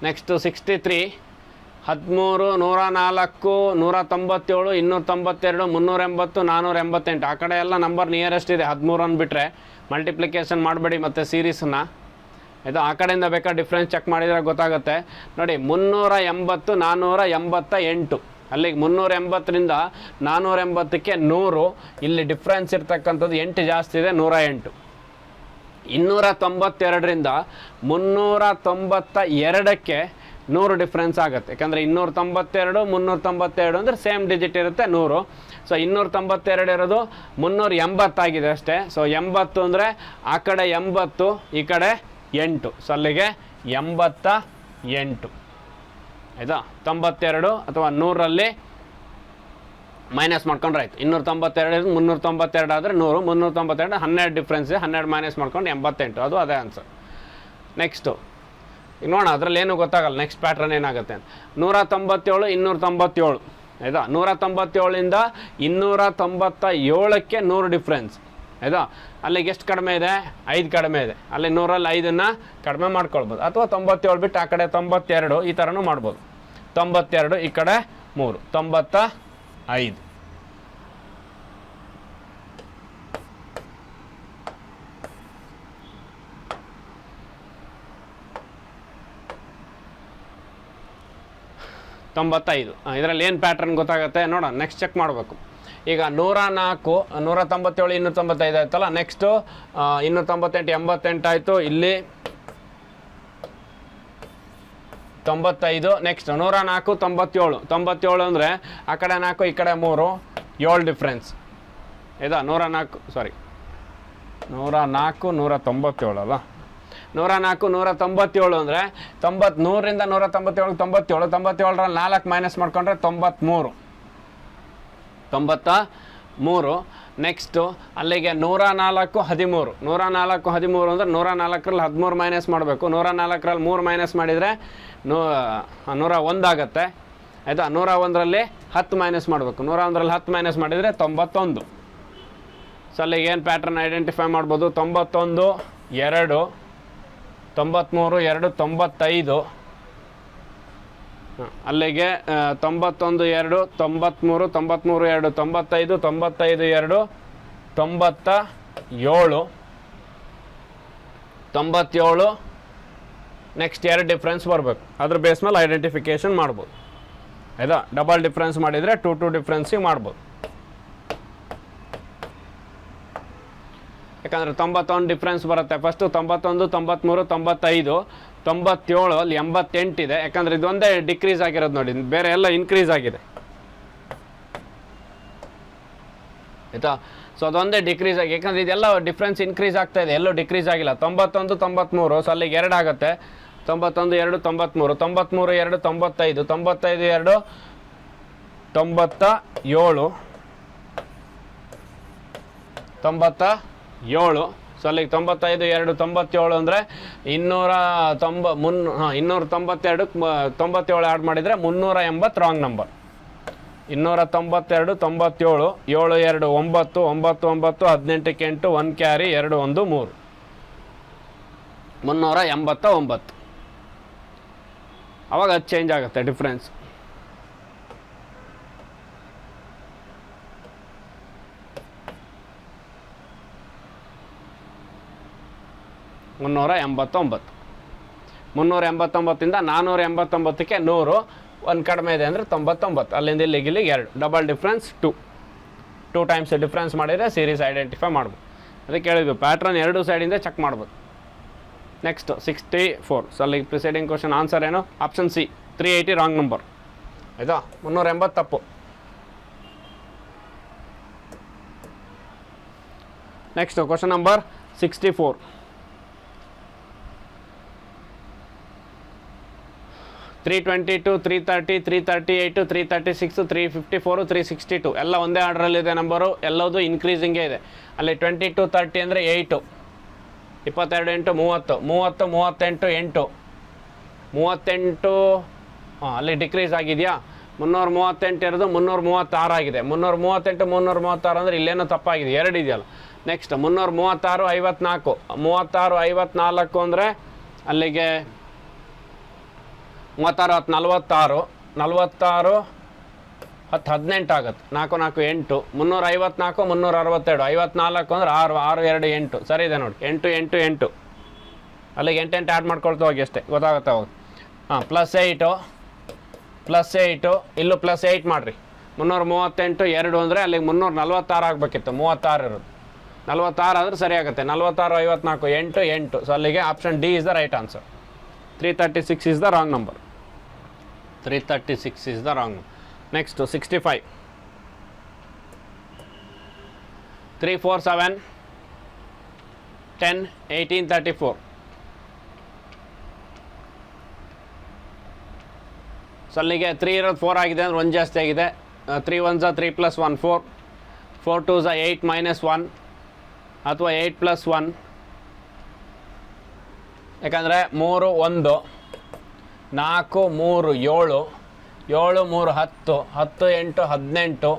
A: Next 63, 13, 104, 197, 292, 380, 488. ಆ ಕಡೆ ಎಲ್ಲ ನಂಬರ್ ನಿಯರೆಸ್ಟ್ ಇದೆ. 13 ಅಂದ್ಬಿಟ್ರೆ ಮಲ್ಟಿಪ್ಲಿಕೇಶನ್ ಮಾಡಬೇಡಿ ಮತ್ತು ಸೀರೀಸನ್ನ. ಇದು ಆ ಕಡೆಯಿಂದ ಬೇಕಾದ್ರೆ ಡಿಫ್ರೆನ್ಸ್ ಚೆಕ್ ಮಾಡಿದರೆ ಗೊತ್ತಾಗುತ್ತೆ. ನೋಡಿ, 380, 488. ಅಲ್ಲಿಗೆ 380ರಿಂದ 480ಕ್ಕೆ 100. ಇಲ್ಲಿ ಡಿಫ್ರೆನ್ಸ್ ಇರ್ತಕ್ಕಂಥದ್ದು 8 ಜಾಸ್ತಿ ಇದೆ, 108. 292ರಿಂದ 392ಕ್ಕೆ 100 ಡಿಫ್ರೆನ್ಸ್ ಆಗುತ್ತೆ. ಯಾಕಂದರೆ 292, 392 ಅಂದರೆ ಸೇಮ್ ಡಿಜಿಟ್ ಇರುತ್ತೆ, 100. ಸೊ 292 ಇರೋದು 380 ಆಗಿದೆ ಅಷ್ಟೇ. ಸೊ 80 ಅಂದರೆ ಆ ಕಡೆ 80, ಈ ಕಡೆ 8. ಸೊ ಅಲ್ಲಿಗೆ 88. ಆಯಿತಾ, 92 ಅಥವಾ 100ರಲ್ಲಿ ಮೈನಸ್ ಮಾಡ್ಕೊಂಡ್ರೆ ಆಯ್ತು. 292 392 ಆದರೆ 100, 392 12 ಡಿಫ್ರೆನ್ಸ್ ಇದೆ, 12 ಮೈನಸ್ ಮಾಡ್ಕೊಂಡು 88, ಅದು ಅದೇ ಆನ್ಸರ್. ನೆಕ್ಸ್ಟು ಈಗ ನೋಡೋಣ, ಅದರಲ್ಲಿ ಏನು ಗೊತ್ತಾಗಲ್ಲ ನೆಕ್ಸ್ಟ್ ಪ್ಯಾಟ್ರನ್ ಏನಾಗುತ್ತೆ ಅಂತ. 197 297 ಆಯಿತಾ, 197ಇಂದ 297ಕ್ಕೆ 100 ಡಿಫ್ರೆನ್ಸ್ ಆಯಿತಾ. ಅಲ್ಲಿಗೆ ಎಷ್ಟು ಕಡಿಮೆ ಇದೆ? 5 ಕಡಿಮೆ ಇದೆ. ಅಲ್ಲಿ 100ರಲ್ಲಿ 5ನ್ನು ಕಡಿಮೆ ಮಾಡ್ಕೊಳ್ಬೋದು, ಅಥವಾ 97 ಬಿಟ್ಟು ಆ ಕಡೆ 92 ಈ ಥರನೂ ಮಾಡ್ಬೋದು. 92 ಈ ಕಡೆ 3, 95. ಇದರಲ್ಲಿ ಏನು ಪ್ಯಾಟ್ರನ್ ಗೊತ್ತಾಗುತ್ತೆ ನೋಡೋಣ, ನೆಕ್ಸ್ಟ್ ಚೆಕ್ ಮಾಡಬೇಕು. ಈಗ 104 197 295 ಆಯ್ತಲ್ಲ, ನೆಕ್ಸ್ಟು 298 88 ಆಯಿತು, ಇಲ್ಲಿ 95. ನೆಕ್ಸ್ಟ್ 104 97 ಅಂದರೆ ಆ ಕಡೆ 4 ಈ ಕಡೆ 3 7 ಡಿಫ್ರೆನ್ಸ್ ಆಯಿತಾ. 104 197 ಅಲ್ಲ, 104 197 ಅಂದರೆ 100ರಿಂದ 197 97, 97ರಲ್ಲಿ 4 ಮೈನಸ್ ಮಾಡ್ಕೊಂಡ್ರೆ 93. ನೆಕ್ಸ್ಟು ಅಲ್ಲಿಗೆ 104 13 ಅಂದರೆ 104ರಲ್ಲಿ 13 ಮೈನಸ್ ಮಾಡಬೇಕು. 104ರಲ್ಲಿ 3 ಮೈನಸ್ ಮಾಡಿದರೆ 101 ಆಗುತ್ತೆ ಆಯಿತಾ. 101ರಲ್ಲಿ 10 ಮೈನಸ್ ಮಾಡಬೇಕು. 101ರಲ್ಲಿ 10 ಮೈನಸ್ ಮಾಡಿದರೆ 91. ಸೊ ಅಲ್ಲಿಗೆ ಏನು ಪ್ಯಾಟ್ರನ್ ಐಡೆಂಟಿಫೈ ಮಾಡ್ಬೋದು? 91 2 93 2 95. ಅಲ್ಲಿಗೆ 91 2 93 93 2 95 95 2 97 97. ನೆಕ್ಸ್ಟ್ 2 ಡಿಫ್ರೆನ್ಸ್ ಬರಬೇಕು, ಅದ್ರ ಬೇಸ್ ಮೇಲೆ ಐಡೆಂಟಿಫಿಕೇಷನ್ ಮಾಡ್ಬೋದು ಆಯಿತಾ. ಡಬಲ್ ಡಿಫ್ರೆನ್ಸ್ ಮಾಡಿದರೆ 2 ಡಿಫ್ರೆನ್ಸಿಗೆ ಮಾಡ್ಬೋದು. ಯಾಕಂದರೆ 91 ಡಿಫ್ರೆನ್ಸ್ ಬರುತ್ತೆ. ಫಸ್ಟು 91 93 95 97 ಅಲ್ಲಿ 88 ಇದೆ. ಯಾಕಂದರೆ ಇದೊಂದೇ ಡಿಕ್ರೀಸ್ ಆಗಿರೋದು ನೋಡಿ, ಬೇರೆ ಎಲ್ಲ ಇನ್ಕ್ರೀಸ್ ಆಗಿದೆ ಆಯಿತಾ. ಸೊ ಅದೊಂದೇ ಡಿಕ್ರೀಸ್ ಆಗಿ, ಯಾಕಂದರೆ ಇದೆಲ್ಲ ಡಿಫ್ರೆನ್ಸ್ ಇನ್ಕ್ರೀಸ್ ಆಗ್ತಾ ಇದೆ, ಎಲ್ಲೂ ಡಿಕ್ರೀಸ್ ಆಗಿಲ್ಲ. 91 93, ಸೊ ಅಲ್ಲಿಗೆ 2 ಆಗುತ್ತೆ. 91 2 93, 93 2 95, 95 2 97. ಸೊ ಅಲ್ಲಿಗೆ 95 2 97 ಅಂದರೆ 292 97 ಆ್ಯಡ್ ಮಾಡಿದರೆ 380 ರಾಂಗ್ ನಂಬರ್. 292 97 7 2 9 9 9 18ಕ್ಕೆ 8 1 ಕ್ಯಾರಿ 2 1 3 389. ಅವಾಗ ಅದು ಚೇಂಜ್ ಆಗುತ್ತೆ ಡಿಫ್ರೆನ್ಸ್. ಮುನ್ನೂರ 389ಇಂದ 489ಕ್ಕೆ 100, 1 ಕಡಿಮೆ ಇದೆ ಅಂದರೆ 99. ಅಲ್ಲಿಂದ ಇಲ್ಲಿಗೆ 2 ಡಬಲ್ ಡಿಫ್ರೆನ್ಸ್ 2 ಟೈಮ್ಸ್ ಡಿಫ್ರೆನ್ಸ್ ಮಾಡಿದರೆ ಸೀರೀಸ್ ಐಡೆಂಟಿಫೈ ಮಾಡ್ಬೋದು. ಅದಕ್ಕೆ ಹೇಳಿದ್ವಿ ಪ್ಯಾಟ್ರನ್ 2 ಸೈಡಿಂದ ಚೆಕ್ ಮಾಡ್ಬೋದು. ನೆಕ್ಸ್ಟ್ 64. ಸೊ ಅಲ್ಲಿಗೆ ಪ್ರಿಸೈಡಿಂಗ್ ಕ್ವಶನ್ ಆನ್ಸರ್ ಏನು? ಆಪ್ಷನ್ ಸಿ 380 ರಾಂಗ್ ನಂಬರ್ ಆಯಿತಾ. 380 ತಪ್ಪು. Next question number 64. 322 330 338 336 354 362 ಎಲ್ಲ ಒಂದೇ ಆರ್ಡ್ರಲ್ಲಿದೆ ನಂಬರು, ಎಲ್ಲದು ಇನ್ಕ್ರೀಸಿಂಗೇ ಇದೆ. ಅಲ್ಲಿ 22 30 ಅಂದರೆ 8, 22 8 30, 30 38 8, 38 ಅಲ್ಲಿ ಡಿಕ್ರೀಸ್ ಆಗಿದೆಯಾ? 338 ಇರೋದು 336 ಆಗಿದೆ. 338 336 ಅಂದರೆ ಇಲ್ಲೇನೋ ತಪ್ಪಾಗಿದೆ, 2 ಇದೆಯಲ್ಲ. ನೆಕ್ಸ್ಟ್ 336 54, 36 54 ಅಂದರೆ ಅಲ್ಲಿಗೆ 36 10 46 46 10 18 ಆಗುತ್ತೆ. 4 4 8, 354 362, 54 ಅಂದರೆ 6 6 2 8. ಸರಿ ಇದೆ ನೋಡಿ, 8 8 8 ಅಲ್ಲಿಗೆ 8 8 ಆ್ಯಡ್ ಮಾಡ್ಕೊಳ್ತಾ ಹೋಗಿ ಅಷ್ಟೇ, ಗೊತ್ತಾಗುತ್ತೆ ಅವಾಗ. +8 ಇಲ್ಲೂ +8 ಮಾಡಿರಿ. 338 2 ಅಂದರೆ ಅಲ್ಲಿಗೆ 346 ಆಗಬೇಕಿತ್ತು, 36 ಇರೋದು. 46 ಆದರೆ ಸರಿ ಆಗುತ್ತೆ. 46 54 8 8. ಸೊ ಅಲ್ಲಿಗೆ option D is the right answer. 336 is the wrong number. 336 is the wrong number. Next 65. 3 4 7 10 18 34. So ಅಲ್ಲಿಗೆ 3 ಇರೋದು 4 ಆಗಿದೆ ಅಂದರೆ 1 ಜಾಸ್ತಿ ಆಗಿದೆ. 3 1 3 + 1 4, 4 2 8 - 1 ಅಥವಾ 8 + 1, ಯಾಕಂದರೆ 3 1 4 3 7, 7 3 10, 10 8 18,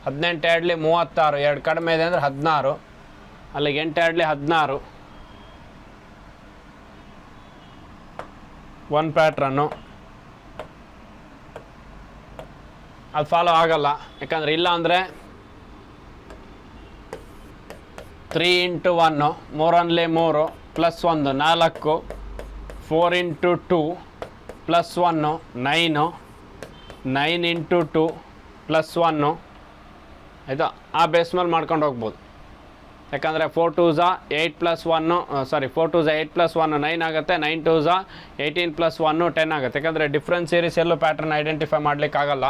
A: 18 2 36, 2 ಕಡಿಮೆ ಇದೆ ಅಂದರೆ 16, ಅಲ್ಲಿಗೆ 8 2 16, 1 ಪ್ಯಾಟ್ರನ್ನು ಅದು ಫಾಲೋ ಆಗಲ್ಲ. ಯಾಕಂದರೆ ಇಲ್ಲ ಅಂದರೆ 3 × 1 3 + 3 + 1 4, 4 × 2 + 1 9, 9 × 2 + 1, ಆಯಿತಾ. ಆ ಬೇಸ್ ಮೇಲೆ ಮಾಡ್ಕೊಂಡು ಹೋಗ್ಬೋದು. ಯಾಕಂದರೆ 4 2 8 + 1 4 2 8 + 1 9 ಆಗುತ್ತೆ, 9 2 18 + 1 10 ಆಗುತ್ತೆ. ಯಾಕಂದರೆ ಡಿಫ್ರೆನ್ಸ್ ಸೀರೀಸ್ ಎಲ್ಲೂ ಪ್ಯಾಟ್ರನ್ ಐಡೆಂಟಿಫೈ ಮಾಡಲಿಕ್ಕಾಗಲ್ಲ,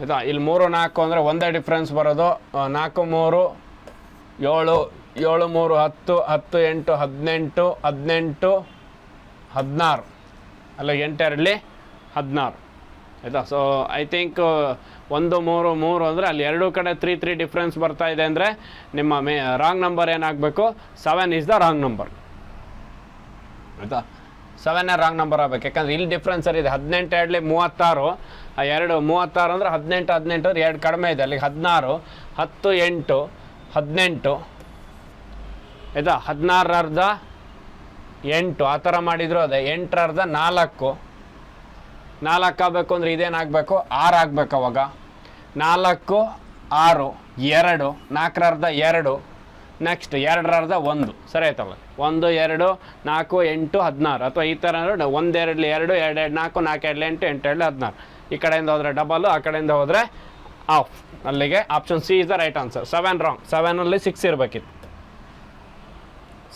A: ಆಯಿತಾ. ಇಲ್ಲಿ 3 4 ಅಂದರೆ ಒಂದೇ ಡಿಫ್ರೆನ್ಸ್ ಬರೋದು. 4 3 7, 7 3 10, 10 8 18, 18 16, ಅಲ್ಲ 8 2 16, ಆಯಿತಾ. ಸೊ ಐ ಥಿಂಕ್ 1 3 3 ಅಂದರೆ ಅಲ್ಲಿ ಎರಡೂ ಕಡೆ 3 3 ಡಿಫ್ರೆನ್ಸ್ ಬರ್ತಾ ಇದೆ ಅಂದರೆ ನಿಮ್ಮ ರಾಂಗ್ ನಂಬರ್ ಏನಾಗಬೇಕು, 7 ಈಸ್ ದ ರಾಂಗ್ ನಂಬರ್, ಆಯಿತಾ. 7 ರಾಂಗ್ ನಂಬರ್ ಆಗಬೇಕು. ಯಾಕಂದರೆ ಇಲ್ಲಿ ಡಿಫ್ರೆನ್ಸ್ ಇದೆ. 18 2 36, 2 36 ಅಂದರೆ 18 18 ಅಂದರೆ 2 ಕಡಿಮೆ ಇದೆ, ಅಲ್ಲಿಗೆ 16, 10 8 18, ಆಯಿತಾ. 16 ಅರ್ಧ 8 ಆ ಥರ ಮಾಡಿದ್ರು ಅದೇ. 8 ಅರ್ಧ 4, 4 ಆಗಬೇಕು ಅಂದರೆ ಇದೇನಾಗಬೇಕು, 6 ಆಗಬೇಕು. ಅವಾಗ 4 6 2, 4 ಅರ್ಧ 2, ನೆಕ್ಸ್ಟ್ 2 ಅರ್ಧ 1, ಸರಿ ಆಯ್ತಲ್ಲ. 1 2 4 8 16, ಅಥವಾ ಈ ಥರ 1 2 2 2 2 4 4 2 8 8 2 16. ಈ ಕಡೆಯಿಂದ ಹೋದರೆ ಡಬಲ್, ಆ ಕಡೆಯಿಂದ ಹೋದರೆ ಆಫ್. ಅಲ್ಲಿಗೆ option C is the right answer. 7 wrong. 7ಅಲ್ಲಿ 6 ಇರಬೇಕಿತ್ತು.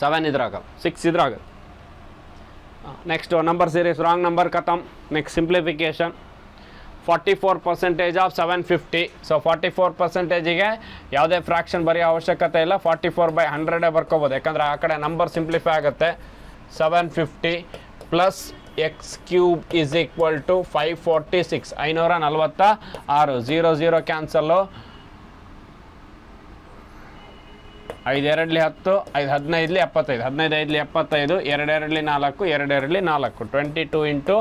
A: 7 ಇದ್ರಾಗಲ್ಲ, 6 ಇದ್ರಾಗಲ್ಲ. Next number series wrong number ಖತಮ್. Next simplification. 44% ಆಫ್ 750. ಸೊ 44%ಗೆ ಯಾವುದೇ ಫ್ರಾಕ್ಷನ್ ಬರೆಯೋ ಅವಶ್ಯಕತೆ ಇಲ್ಲ. 44/100 ಬರ್ಕೋಬೋದು. ಯಾಕಂದರೆ ಆ ಕಡೆ ನಂಬರ್ ಸಿಂಪ್ಲಿಫೈ ಆಗುತ್ತೆ. 750 + x³ = 546, 546. 0 0 ಕ್ಯಾನ್ಸಲ್ಲು. 5 2 10, 5 15 75, 15 5 75, 2 2 4, 2 2 4, 22 ×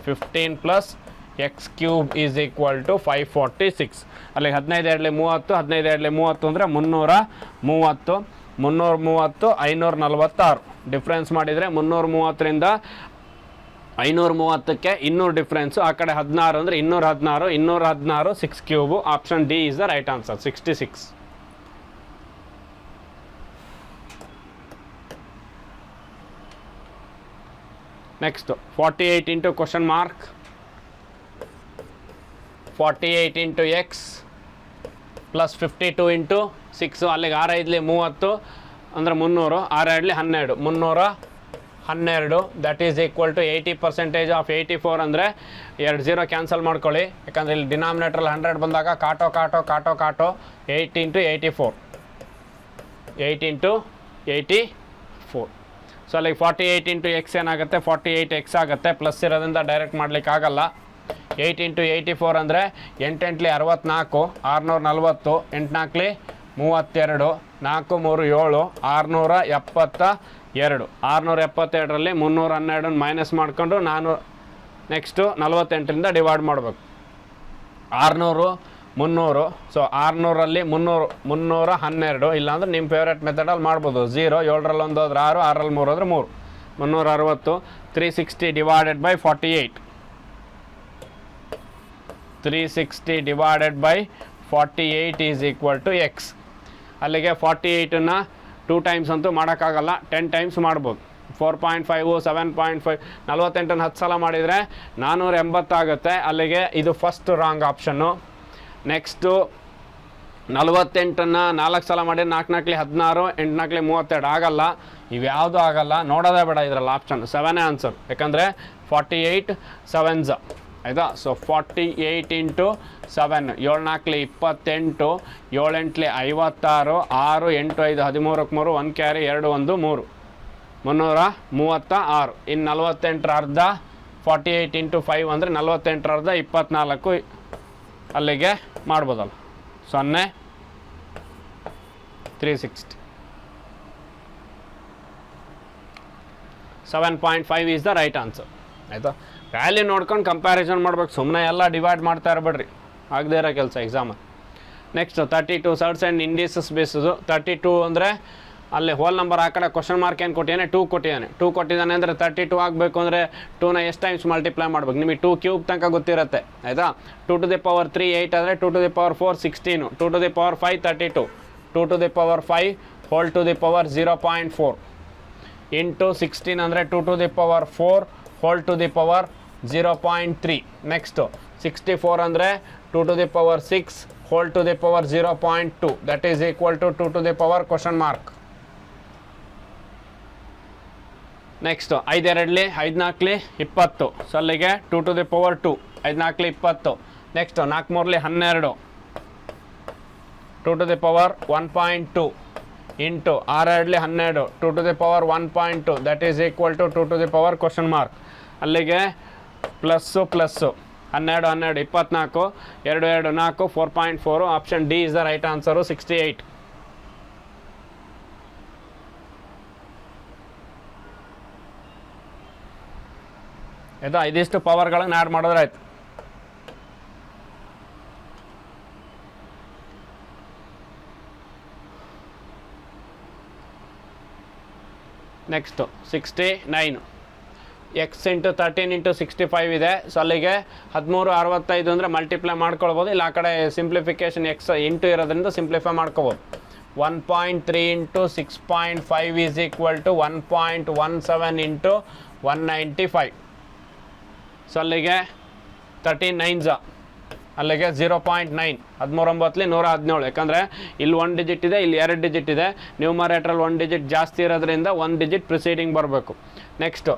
A: 15 + x³ = 546. ಅಲ್ಲಿ 15 2 30, 15 2 30 ಅಂದರೆ 330, 330 546. ಡಿಫ್ರೆನ್ಸ್ ಮಾಡಿದರೆ 330ರಿಂದ 530ಕ್ಕೆ 200 ಡಿಫ್ರೆನ್ಸು. ಆ ಕಡೆ 16 ಅಂದರೆ 216, 216 6³ option D is the right answer. 66. Next 48 into question mark, 48 into X plus 52 into 6. ಅಲ್ಲಿಗೆ 6 5 30 ಅಂದರೆ 300, 6 2 12, 312. That is equal to 80% of 84 ಅಂದರೆ 2 0 ಕ್ಯಾನ್ಸಲ್ ಮಾಡ್ಕೊಳ್ಳಿ. ಯಾಕಂದರೆ ಇಲ್ಲಿ ಡಿನಾಮಿನೇಟ್ರಲ್ಲಿ 100 ಬಂದಾಗ ಕಾಟೋ 8 ಇಂಟು 84, 8 ಇಂಟು 84. ಸೊ ಅಲ್ಲಿಗೆ 48 ಇಂಟು ಎಕ್ಸ್ ಏನಾಗುತ್ತೆ, 48x ಆಗುತ್ತೆ. ಪ್ಲಸ್ ಇರೋದ್ರಿಂದ ಡೈರೆಕ್ಟ್ ಮಾಡಲಿಕ್ಕೆ ಆಗಲ್ಲ. 8 ಇಂಟು 84 ಅಂದರೆ 8 8 64, 640, 8 4 32, 4 3 7, 672. 672ರಲ್ಲಿ 312 ಮೈನಸ್ ಮಾಡಿಕೊಂಡು ನೆಕ್ಸ್ಟು 48ರಿಂದ ಡಿವೈಡ್ ಮಾಡಬೇಕು. 600 300. ಸೊ 600ರಲ್ಲಿ 312, ಇಲ್ಲಾಂದ್ರೆ ನಿಮ್ಮ ಫೇವ್ರೇಟ್ ಮೆಥಡಲ್ಲಿ ಮಾಡ್ಬೋದು. 0 7ರಲ್ಲಿ 1 ಹೋದ್ರೆ 6, 6ರಲ್ಲಿ 3 ಹೋದ್ರೆ 3, 360. 360 divided by 48, 360 divided by 48 is equal to x. ಅಲ್ಲಿಗೆ 48ನ್ನು 2 ಟೈಮ್ಸ್ ಅಂತೂ ಮಾಡೋಕ್ಕಾಗಲ್ಲ, 10 ಟೈಮ್ಸ್ ಮಾಡ್ಬೋದು. 4.5, 7.5, 48ನ್ನು 10 ಸಲ ಮಾಡಿದರೆ 480 ಆಗುತ್ತೆ. ಅಲ್ಲಿಗೆ ಇದು ಫಸ್ಟ್ ರಾಂಗ್ ಆಪ್ಷನ್ನು. ನೆಕ್ಸ್ಟು 48ನ್ನು 4 ಸಲ ಮಾಡಿ 4 4 16, 8 4 32 ಆಗಲ್ಲ. ಇವ್ಯಾವುದೂ ಆಗಲ್ಲ, ನೋಡೋದೇ ಬೇಡ ಇದರಲ್ಲಿ. Option 7 answer. ಯಾಕಂದರೆ 48 7s, ಆಯಿತಾ. So 48 into 7, 7 4 28, 7 8 56, 6 8 5 13ಕ್ಕೆ 3, 1 carry 2 1 3, 336. ಇನ್ನು 48ರ ಅರ್ಧ 48 ಇಂಟು 5 ಅಂದರೆ 48ರ ಅರ್ಧ 24, ಅಲ್ಲಿಗೆ ಮಾಡ್ಬೋದಲ್ಲ 0 360 7.5 ಈಸ್ ದ ರೈಟ್ ಆನ್ಸರ್. ಆಯಿತಾ, ವ್ಯಾಲ್ಯೂ ನೋಡ್ಕೊಂಡು ಕಂಪ್ಯಾರಿಸನ್ ಮಾಡ್ಬೇಕು, ಸುಮ್ಮನೆ ಎಲ್ಲ ಡಿವೈಡ್ ಮಾಡ್ತಾ ಇರಬೇಡ್ರಿ, ಆಗದೇ ಇರೋ ಕೆಲಸ ಎಕ್ಸಾಮಲ್ಲಿ. ನೆಕ್ಸ್ಟ್ 32 ಸರ್ಟ್ಸ್ ಆ್ಯಂಡ್ ಇಂಡೀಸಸ್ ಬೇಸದು. 32 ಅಂದರೆ ಅಲ್ಲಿ ಹೋಲ್ ನಂಬರ್ ಆ ಕಡೆ ಕ್ವಶನ್ ಮಾರ್ಕ್ ಏನು ಕೊಟ್ಟಿದ್ದಾನೆ, 2 ಕೊಟ್ಟಿದ್ದಾನೆ. 2 ಕೊಟ್ಟಿದ್ದಾನೆ ಅಂದರೆ 32 ಆಗಬೇಕು ಅಂದರೆ 2ನ ಎಷ್ಟು ಟೈಮ್ಸ್ ಮಲ್ಟಿಪ್ಲೈ ಮಾಡ್ಬೇಕು, ನಿಮಗೆ 2 ಕ್ಯೂಬ್ ತನಕ ಗೊತ್ತಿರುತ್ತೆ. ಆಯಿತಾ, 2 to the power 3 8 ಆದರೆ 2 to the power 4 16, 2 to the power 5 32, 2 to the power 5 whole to the power 0.4 into 16 ಅಂದರೆ 2 to the power 4 whole to the power 0.3. Next 64 ಅಂದರೆ 2 to the power 6 whole to the power 0.2, that is equal to 2 to the power question mark. Next 5 2 5 4 20, so ಅಲ್ಲಿಗೆ 2 to the power 2, 5 4 20. Next 4 3 12, 2 to the power 1.2 into 6 2 12, 2 to the power 1.2, that is equal to 2 to the power question mark. ಅಲ್ಲಿಗೆ plus 12 12 24, 2 2 4 4.4. Option D is the right answer 68. ಆಯಿತಾ, ಇದಿಷ್ಟು ಪವರ್ಗಳನ್ನು add ಮಾಡಿದ್ರಾಯ್ತು. Next 69, X into 13 into 65 ಇದೆ. So ಅಲ್ಲಿಗೆ 13 65 ಅಂದರೆ multiply ಮಾಡ್ಕೊಳ್ಬೋದು, ಇಲ್ಲ ಆ ಕಡೆ ಸಿಂಪ್ಲಿಫಿಕೇಷನ್ ಎಕ್ಸ್ ಇಂಟು ಇರೋದ್ರಿಂದ ಸಿಂಪ್ಲಿಫೈ ಮಾಡ್ಕೋಬೋದು. 1.3 into 6.5 is equal to 1.17 into 195. So ಅಲ್ಲಿಗೆ 39 ಅಲ್ಲಿಗೆ 0.9, 13 9 117. ಯಾಕಂದರೆ ಇಲ್ಲಿ 1 ಡಿಜಿಟ್ ಇದೆ, ಇಲ್ಲಿ 2 ಡಿಜಿಟ್ ಇದೆ. ನ್ಯೂಮರೇಟ್ರಲ್ಲಿ 1 ಡಿಜಿಟ್ ಜಾಸ್ತಿ ಇರೋದ್ರಿಂದ 1 ಡಿಜಿಟ್ ಪ್ರಿಸೀಡಿಂಗ್ ಬರಬೇಕು. ನೆಕ್ಸ್ಟು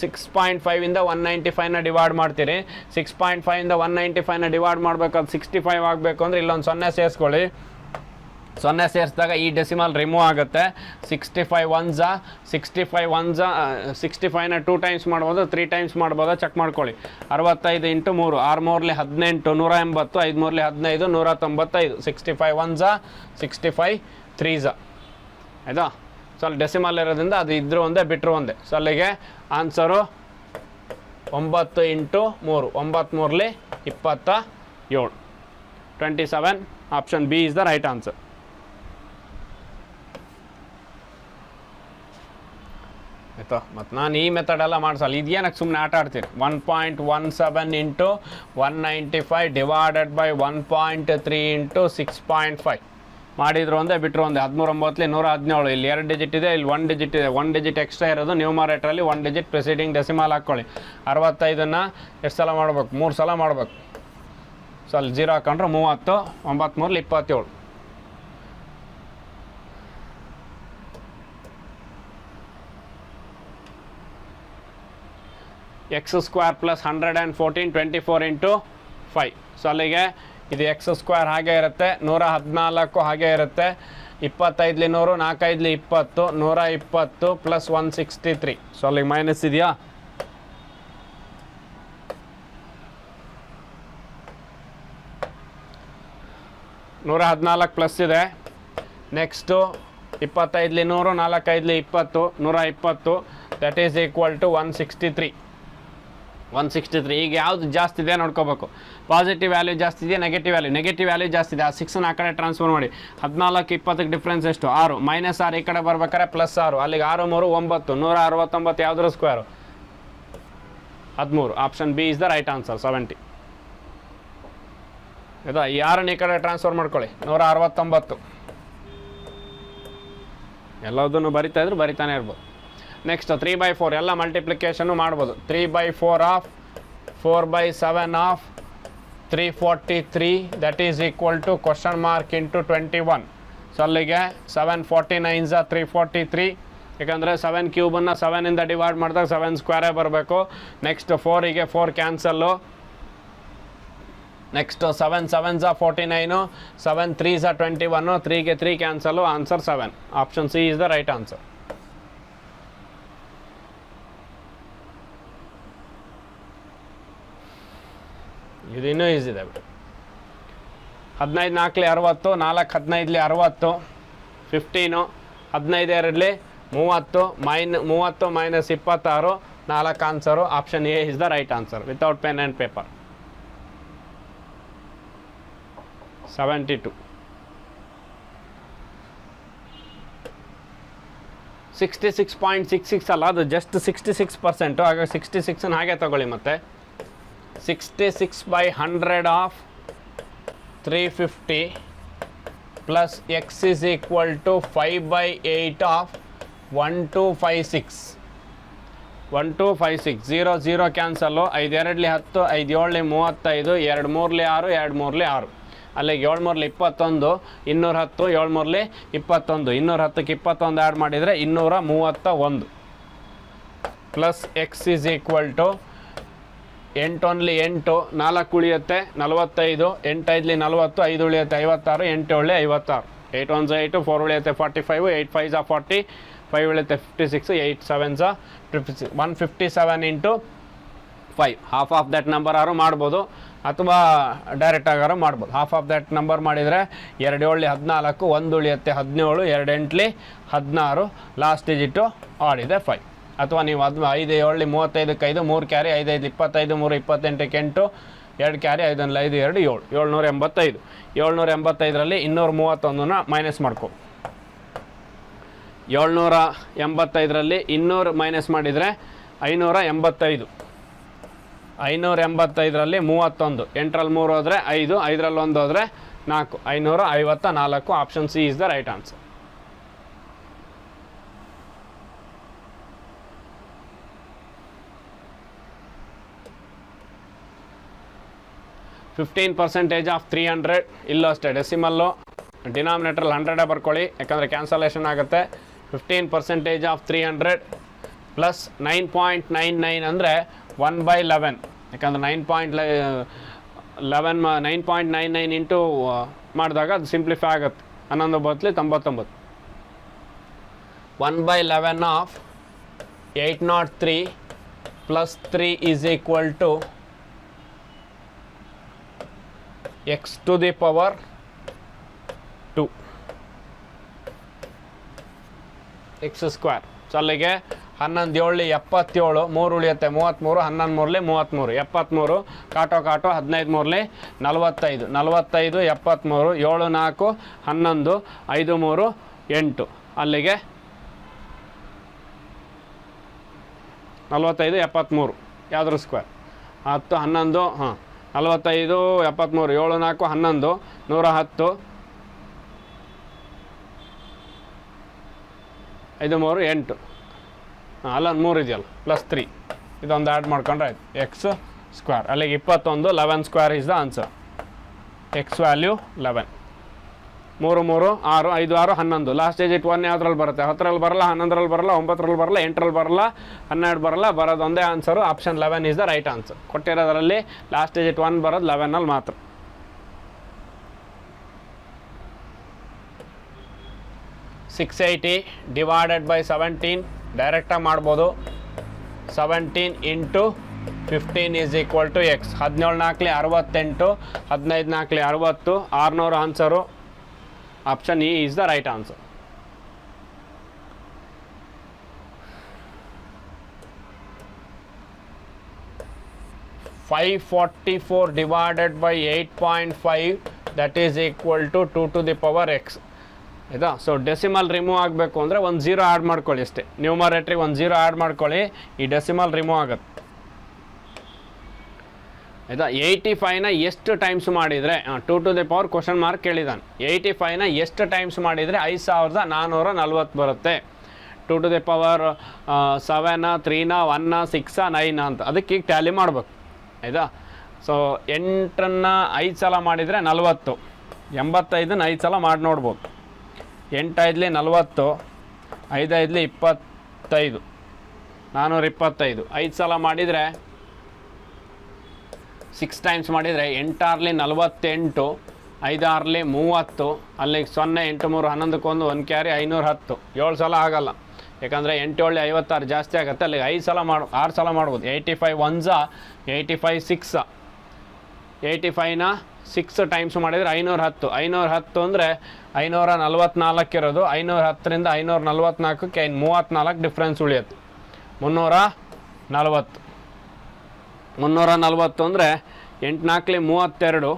A: 6.5ಇಂದ 195ನ ಡಿವೈಡ್ ಮಾಡ್ತೀರಿ. 6.5ಇಂದ 195ನ ಡಿವೈಡ್ ಮಾಡಬೇಕಾದ್ರೆ 65 ಆಗಬೇಕು ಅಂದರೆ ಇಲ್ಲೊಂದು 0 ಸೇರಿಸ್ಕೊಳ್ಳಿ. 0 ಸೇರಿಸಿದಾಗ ಈ ಡೆಸಿಮಲ್ ರಿಮೂವ್ ಆಗುತ್ತೆ. 65 65ನ 2 ಟೈಮ್ಸ್ ಮಾಡ್ಬೋದು, 3 ಟೈಮ್ಸ್ ಮಾಡ್ಬೋದು, ಚೆಕ್ ಮಾಡ್ಕೊಳ್ಳಿ. 65 ಇಂಟು 3, 6 3 18, 180, 5 3 15, 195. 65 1 65 3 ಆಯಿತಾ. ಸೊ ಅಲ್ಲಿ ಡೆಸಿಮಲ್ ಇರೋದ್ರಿಂದ ಅದು ಇದ್ರೂ ಒಂದೇ ಬಿಟ್ಟರು ಒಂದೇ. ಸೊ ಅಲ್ಲಿಗೆ answer 9 into 3, 9 3 27, 27. Option B is the right answer. ಆಯಿತಾ, ಮತ್ತು ನಾನು ಈ ಮೆಥಡೆಲ್ಲ ಮಾಡಿಸಲ್ಲ, ಇದೇನಕ್ಕೆ ಸುಮ್ಮನೆ ಆಟ ಆಡ್ತೀರಿ. 1.17 ಇಂಟು 195 ಡಿವೈಡೆಡ್ ಬೈ 1.3 ಇಂಟು 6.5 ಮಾಡಿದ್ರು ಒಂದೇ ಬಿಟ್ಟರು ಒಂದೇ. 13 9 117. ಇಲ್ಲಿ 2 ಡಿಜಿಟ್ ಇದೆ, ಇಲ್ಲಿ 1 ಡಿಜಿಟ್ ಇದೆ. 1 ಡಿಜಿಟ್ ಎಕ್ಸ್ಟ್ರಾ ಇರೋದು ನ್ಯೂಮರೇಟ್ರಲ್ಲಿ 1 ಡಿಜಿಟ್ ಪ್ರಿಸೀಡಿಂಗ್ ಡೆಸಿಮಲ್ ಹಾಕ್ಕೊಳ್ಳಿ. 65ನ್ನು ಎಷ್ಟು ಸಲ ಮಾಡ್ಬೇಕು, 3 ಸಲ ಮಾಡ್ಬೇಕು. ಸೊ ಅಲ್ಲಿ 0 ಹಾಕೊಂಡ್ರೆ 30, 9 3 27. X square plus 114 24 into 5. So ಅಲ್ಲಿಗೆ ಇದು ಎಕ್ಸ್ ಸ್ಕ್ವೇರ್ ಹಾಗೆ ಇರುತ್ತೆ, 114 ಹಾಗೆ ಇರುತ್ತೆ. 25 100, 4 5 20, 120 ಪ್ಲಸ್ 163. ಸೊ ಅಲ್ಲಿಗೆ ಮೈನಸ್ ಇದೆಯಾ? ನೂರ 14 ಪ್ಲಸ್ ಇದೆ. Next 25 100, 4 5 20, 120, that is equal to 163. 163. ಈಗ ಯಾವುದು ಜಾಸ್ತಿ ಇದೆ ನೋಡ್ಕೋಬೇಕು. ಪಾಸಿಟಿವ್ ವ್ಯಾಲ್ಯೂ ಜಾಸ್ತಿ ಇದೆಯಾ, ನೆಗೆಟಿವ್ ವ್ಯಾಲ್ಯೂ ಜಾಸ್ತಿ ಇದೆ. ಆ 6ನ ಆ ಕಡೆ ಟ್ರಾನ್ಸ್ಫರ್ ಮಾಡಿ. 14 20ಕ್ಕೆ ಡಿಫ್ರೆನ್ಸ್ ಎಷ್ಟು? 6 -6 ಈ ಕಡೆ ಬರ್ಬೇಕಾದ್ರೆ +6. ಅಲ್ಲಿಗೆ 6 3 9, 169 ಯಾವುದ್ರ square? 13. Option B is the right answer 70. ಆಯಿತಾ, ಈ 6ನ ಈ ಕಡೆ ಟ್ರಾನ್ಸ್ಫರ್ ಮಾಡ್ಕೊಳ್ಳಿ. 169. ಎಲ್ಲದನ್ನು ಬರಿತಾಯಿದ್ರು ಬರಿತಾನೆ ಇರ್ಬೋದು. ನೆಕ್ಸ್ಟ್ 3/4 ಎಲ್ಲ ಮಲ್ಟಿಪ್ಲಿಕೇಶನ್ನು ಮಾಡ್ಬೋದು. 3/4 of 4/7 of 343, that is equal to question mark into 21. So ಅಲ್ಲಿಗೆ 7 49 343. ಯಾಕಂದರೆ 7 ಕ್ಯೂಬನ್ನು 7ಇಂದ ಡಿವೈಡ್ ಮಾಡಿದಾಗ 7 ಸ್ಕ್ವೇರೇ ಬರಬೇಕು. ನೆಕ್ಸ್ಟ್ 4ಗೆ 4 ಕ್ಯಾನ್ಸಲ್ಲು. ನೆಕ್ಸ್ಟ್ 7 7 49, 7 3 21, 3ಗೆ 3 cancel. Answer 7. Option C is the right answer. ಇದು ಇನ್ನೂ ಈಸಿ ಇದೆ ಬಿಡಿ. 15 ನಾಲ್ಕಲಿ 60, 4 15ಲಿ 60, 15, 15 2ಲಿ 30, -30 - 26, 4 answer. Option A is the right answer without pen and paper. 72. 66.66 ಅಲ್ಲ, ಅದು ಜಸ್ಟ್ 66%. ಹಾಗಾಗಿ 66 ಹಾಗೆ ತಗೊಳ್ಳಿ. ಮತ್ತೆ 66/100 of 350 plus x is equal to 5/8 of 1256. 1256. 0 0 cancel. 5 2ಲಿ 10, 5 7ಲಿ 35, 2 3ಲಿ 6, 2 3ಲಿ 6. ಅಲ್ಲಿಗೆ 7 3ಲಿ 21, 210, 7 3ಲಿ 21, 210ಕ್ಕೆ 21 ಆ್ಯಡ್ ಮಾಡಿದರೆ 231 plus x is equal to 8 1ಲಿ 8, 4 ಉಳಿಯುತ್ತೆ 45, 8 5ಲಿ 40, 5 ಉಳಿಯುತ್ತೆ 56, 8 7ಲಿ 56, 8 1 8, 4 ಉಳಿಯುತ್ತೆ 45, 8 5 40, 5 ಉಳಿಯುತ್ತೆ 56, 8 7 56, 157 into 5. Half of that number ಆರು ಮಾಡ್ಬೋದು ಅಥವಾ ಡೈರೆಕ್ಟಾಗಾರು ಮಾಡ್ಬೋದು. ಹಾಫ್ ಆಫ್ ದಟ್ ನಂಬರ್ ಮಾಡಿದರೆ 2 7ಲಿ 14, 1 ಉಳಿಯುತ್ತೆ 17, 2 8ಲಿ 16, ಲಾಸ್ಟ್ ಡಿಜಿಟು ಆಡಿದೆ 5. ಅಥವಾ ನೀವು 5 7ಲಿ 35ಕ್ಕೆ 5, 3 ಕ್ಯಾರಿ, 5 5 25, 3 28ಕ್ಕೆ 8, 2 ಕ್ಯಾರಿ, 5 1 5 2 7, 785. 785ರಲ್ಲಿ 231ನ ಮೈನಸ್ ಮಾಡ್ಕೊ. 785ರಲ್ಲಿ 200 ಮೈನಸ್ ಮಾಡಿದರೆ 585. 585ರಲ್ಲಿ 31, 8ರಲ್ಲಿ 3 ಹೋದರೆ 5, 5ರಲ್ಲಿ 1 ಹೋದರೆ 4, 554. Option C is the right answer. %15 of 300. ಇಲ್ಲೂ ಅಷ್ಟೇ ಡೆಸಿಮಲ್ಲು, ಡಿನಾಮಿನೇಟ್ರಲ್ಲಿ 100 ಬರ್ಕೊಳ್ಳಿ, ಯಾಕಂದರೆ ಕ್ಯಾನ್ಸಲೇಷನ್ ಆಗುತ್ತೆ. 15% ಆಫ್ 300 ಪ್ಲಸ್ 9.99 ಅಂದರೆ 1/11, ಯಾಕಂದರೆ 9.99 ಇಂಟು ಮಾಡಿದಾಗ ಅದು ಸಿಂಪ್ಲಿಫೈ ಆಗುತ್ತೆ. 11 ಬದಲಿ 99. 1/11 of 803 plus 3 is equal to x to the power 2 x square. So ಅಲ್ಲಿಗೆ 11 7ಲಿ 77, 3 ಉಳಿಯುತ್ತೆ 33, 11 3ಲಿ 33, 73. ಕಾಟೋ 15 3ಲಿ 45, 45 73, 7 4 11, 5 3 8. ಅಲ್ಲಿಗೆ 45 73 ಯಾವುದ್ರ ಸ್ಕ್ವೇರ್ 10 11, 45 73, 7 4 11, 110, 5 3 8. ಅಲ್ಲೊಂದು 3 ಇದೆಯಲ್ಲ ಪ್ಲಸ್ 3, ಇದೊಂದು ಆ್ಯಡ್ ಮಾಡ್ಕೊಂಡ್ರೆ ಆಯ್ತು. X square. ಅಲ್ಲಿಗೆ 21, 11 square is the answer. X value 11. 3 3 6, 5 6 11. Last digit 1 ಯಾವುದ್ರಲ್ಲಿ ಬರುತ್ತೆ? 10ರಲ್ಲಿ ಬರಲ್ಲ, 11ರಲ್ಲಿ ಬರಲ್ಲ, 9ರಲ್ಲಿ ಬರಲ್ಲ, 8ರಲ್ಲಿ ಬರಲ್ಲ, 12 ಬರಲ್ಲ. ಬರೋದು ಒಂದೇ answer. Option 11 is the right answer. ಕೊಟ್ಟಿರೋದರಲ್ಲಿ ಲಾಸ್ಟ್ ಡಿಜಿಟ್ 1 ಬರೋದು 11ನಲ್ಲಿ ಮಾತ್ರ. $680 ಡಿವೈಡೆಡ್ ಬೈ 17 ಡೈರೆಕ್ಟಾಗಿ ಮಾಡ್ಬೋದು. 17 into 15 is equal to x. 17 4ಲಿ 68, 15 4ಲಿ 60, 600 answer. Option E is the right answer. $544 divided by 8.5 that is equal to 2 to the power x. ಆಯಿತಾ? So decimal remove ಆಗಬೇಕು ಅಂದರೆ ಒಂದು 0 ಆ್ಯಡ್ ಮಾಡ್ಕೊಳ್ಳಿ ಅಷ್ಟೇ. ನ್ಯೂಮರೇಟ್ರಿಗೆ ಒಂದು 0 ಆ್ಯಡ್ ಮಾಡ್ಕೊಳ್ಳಿ, ಈ ಡೆಸಿಮಲ್ ರಿಮೂವ್ ಆಗುತ್ತೆ. ಆಯಿತಾ? 85ನ ಎಷ್ಟು ಟೈಮ್ಸ್ ಮಾಡಿದರೆ 2 to the power question mark ಕೇಳಿದ್ದಾನೆ. 85ನ ಎಷ್ಟು ಟೈಮ್ಸ್ ಮಾಡಿದರೆ 5440 ಬರುತ್ತೆ. 2 ಟು ದಿ ಪವರ್ 7, 3, 1, 6, 9 ಅಂತ. ಅದಕ್ಕೆ ಈಗ ಟ್ಯಾಲಿ ಮಾಡಬೇಕು. ಆಯಿತಾ? ಸೊ 8ನ್ನು 5 ಸಲ ಮಾಡಿದರೆ 40. 85ನ 5 ಸಲ ಮಾಡಿ ನೋಡ್ಬೋದು. 8 5ಲಿ 40, 5 5ಲಿ 25, 425. 5 ಸಲ ಮಾಡಿದರೆ 6 ಟೈಮ್ಸ್ ಮಾಡಿದರೆ 8 6ಲಿ 48, 5 6ಲಿ 30, ಅಲ್ಲಿಗೆ 0 8 3 11ಕ್ಕೆ 1 ಕ್ಯಾರಿ 510. 7 ಸಲ ಆಗಲ್ಲ, ಯಾಕಂದರೆ 8 7 56 ಜಾಸ್ತಿ ಆಗುತ್ತೆ. ಅಲ್ಲಿಗೆ 6 ಸಲ ಮಾಡ್ಬೋದು. 85 1s 85 6 85ನ 6 ಟೈಮ್ಸ್ ಮಾಡಿದರೆ 510. 510 ಅಂದರೆ 544 ಇರೋದು. 510ರಿಂದ 544ಕ್ಕೆ 34 ಡಿಫ್ರೆನ್ಸ್ ಉಳಿಯುತ್ತೆ. 340. 340 ಅಂದರೆ 8 4 32,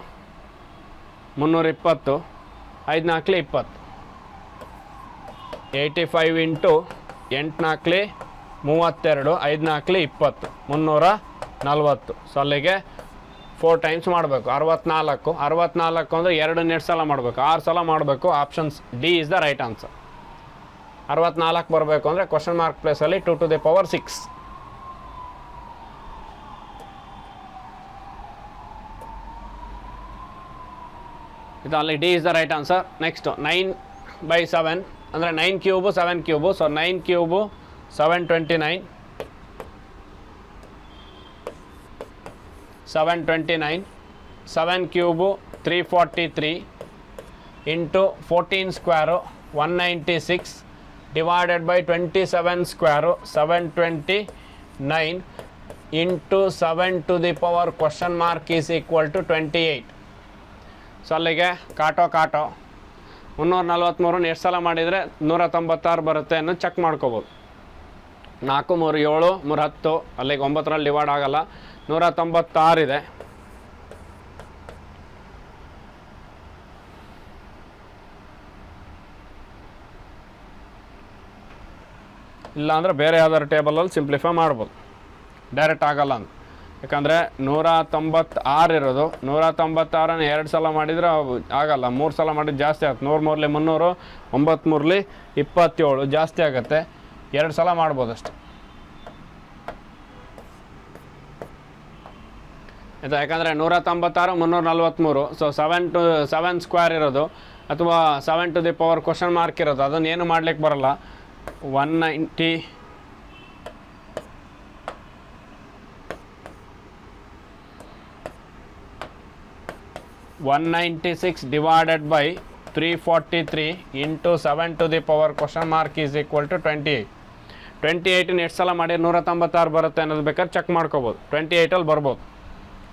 A: 320, 5 4 20. 85 ಇಂಟು 8 4 32, 5 4 20, 340. ಸೊ ಅಲ್ಲಿಗೆ 4 ಟೈಮ್ಸ್ ಮಾಡಬೇಕು. 64. 64 ಅಂದರೆ 2 ಸಲ ಮಾಡಬೇಕು, 6 ಸಲ ಮಾಡಬೇಕು. Options D is the right answer. 64 ಬರಬೇಕು ಅಂದರೆ ಕ್ವಶನ್ ಮಾರ್ಕ್ ಪ್ಲೇಸಲ್ಲಿ 2 to the power 6. ಇದು ಅಲ್ಲಿ D is the right answer. Next 9/7 ಅಂದರೆ 9 cube 7 cube. So 9 cube 729, 7 cube 343 into 14 square 196 divided by 27 square 729 into 7 to the power question mark is equal to 28. So ಅಲ್ಲಿಗೆ ಕಾಟೋ 343 ಎಷ್ಟು ಸಲ ಮಾಡಿದರೆ 196 ಬರುತ್ತೆ ಅನ್ನೋದು ಚೆಕ್ ಮಾಡ್ಕೋಬೋದು. 4 3 7 3 10, ಅಲ್ಲಿಗೆ 9ರಲ್ಲಿ ಡಿವೈಡ್ ಆಗಲ್ಲ. 196 ಇದೆ. ಇಲ್ಲಾಂದರೆ ಬೇರೆ ಯಾವ್ದಾದ್ರು ಟೇಬಲಲ್ಲಿ ಸಿಂಪ್ಲಿಫೈ ಮಾಡ್ಬೋದು, ಡೈರೆಕ್ಟ್ ಆಗಲ್ಲ ಅಂತ. ಯಾಕಂದರೆ 196 ಇರೋದು. 196ನ್ನು 2 ಸಲ ಮಾಡಿದರೆ ಆಗಲ್ಲ, 3 ಸಲ ಮಾಡಿದ್ರೆ ಜಾಸ್ತಿ ಆಗುತ್ತೆ. 100 3 300, 9 3 27 ಜಾಸ್ತಿ ಆಗುತ್ತೆ. 2 ಸಲ ಮಾಡ್ಬೋದು ಅಷ್ಟೆ. ಆಯಿತಾ? ಯಾಕಂದರೆ 196 343. ಸೊ 7 ಸ್ಕ್ವೇರ್ ಇರೋದು ಅಥವಾ 7 to the power question mark ಇರೋದು, ಅದನ್ನು ಏನು ಮಾಡ್ಲಿಕ್ಕೆ ಬರಲ್ಲ. 196 divided by 343 into 7 to the power question mark is equal to 28. 28ನ ಎಷ್ಟು ಸಲ ಮಾಡಿ 196 ಬರುತ್ತೆ ಅನ್ನೋದು ಬೇಕಾದ್ರೆ ಚೆಕ್ ಮಾಡ್ಕೋಬೋದು. 28ಅಲ್ಲಿ ಬರ್ಬೋದು.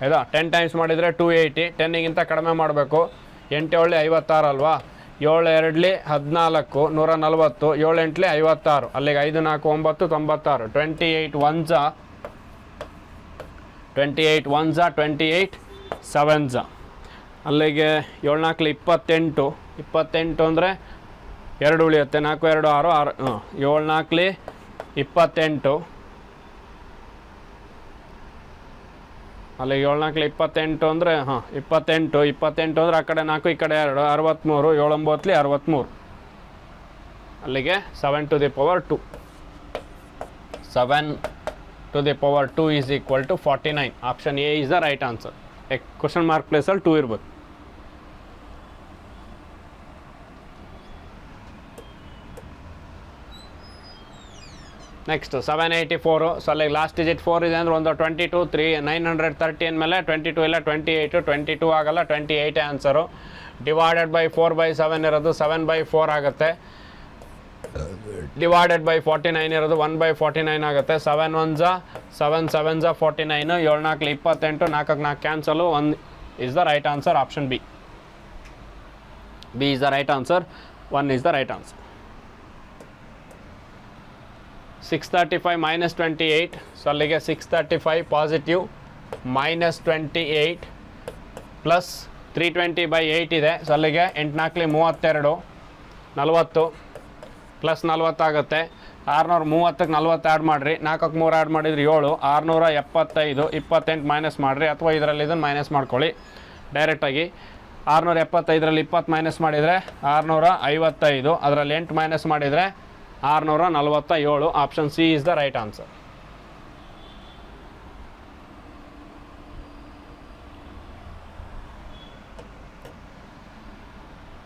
A: ಆಯಿತಾ? 10 ಟೈಮ್ಸ್ ಮಾಡಿದರೆ 280. 10ಗಿಂತ ಕಡಿಮೆ ಮಾಡಬೇಕು. 8 7 56 ಅಲ್ವಾ? 7 2 14, 140, 7 8 56, ಅಲ್ಲಿಗೆ 5 4 9 96. 28 1s 28 7s, ಅಲ್ಲಿಗೆ 7 4 28. 28 ಅಂದರೆ 2 ಉಳಿಯುತ್ತೆ. 4 2 6 6. 7 4 28, ಅಲ್ಲಿಗೆ 7 4 28 ಅಂದರೆ 28 ಅಂದರೆ ಆ ಕಡೆ 4 ಈ ಕಡೆ 2 63. 7 9 63, ಅಲ್ಲಿಗೆ 7 to the power 2. 7 to the power 2 is equal to 49. Option A is the right answer. Question mark ಪ್ಲೇಸಲ್ಲಿ 2 ಇರ್ಬೇಕು. ನೆಕ್ಸ್ಟ್ 784. ಸೊ ಅಲ್ಲಿಗೆ ಲಾಸ್ಟ್ ಡಿಜಿಟ್ 4 ಇದೆ ಅಂದರೆ ಒಂದು 22 3 930 ಅಂದಮೇಲೆ 22 ಇಲ್ಲ 28. 22 ಆಗಲ್ಲ, 28 ಆನ್ಸರು. ಡಿವೈಡೆಡ್ ಬೈ 4/7 ಇರೋದು 7/4 ಆಗುತ್ತೆ. ಡಿವೈಡೆಡ್ ಬೈ 49 ಇರೋದು 1/49 ಆಗುತ್ತೆ. 7 1s 7 7s 49. 7 4 28, 4 4 cancel. 1 is the right answer. Option B is the right answer. 1 is the right answer. 635 minus 28. So ಅಲ್ಲಿಗೆ 635 ಪಾಸಿಟಿವ್ ಮೈನಸ್ 28 ಪ್ಲಸ್ 320/8 ಇದೆ. ಸೊ ಅಲ್ಲಿಗೆ 8 4 32, 40 ಪ್ಲಸ್ 40 ಆಗುತ್ತೆ. 630ಕ್ಕೆ 40 ಆ್ಯಡ್ ಮಾಡಿರಿ. 4ಕ್ಕೆ 3 ಆ್ಯಡ್ ಮಾಡಿದ್ರಿ 7. 675. 28 ಮೈನಸ್ ಮಾಡಿರಿ, ಅಥವಾ ಇದರಲ್ಲಿ ಇದನ್ನು ಮೈನಸ್ ಮಾಡ್ಕೊಳ್ಳಿ ಡೈರೆಕ್ಟಾಗಿ. 675ರಲ್ಲಿ 20 ಮೈನಸ್ ಮಾಡಿದರೆ 655. ಅದರಲ್ಲಿ 8 ಮೈನಸ್ ಮಾಡಿದರೆ 647. Option C is the right answer.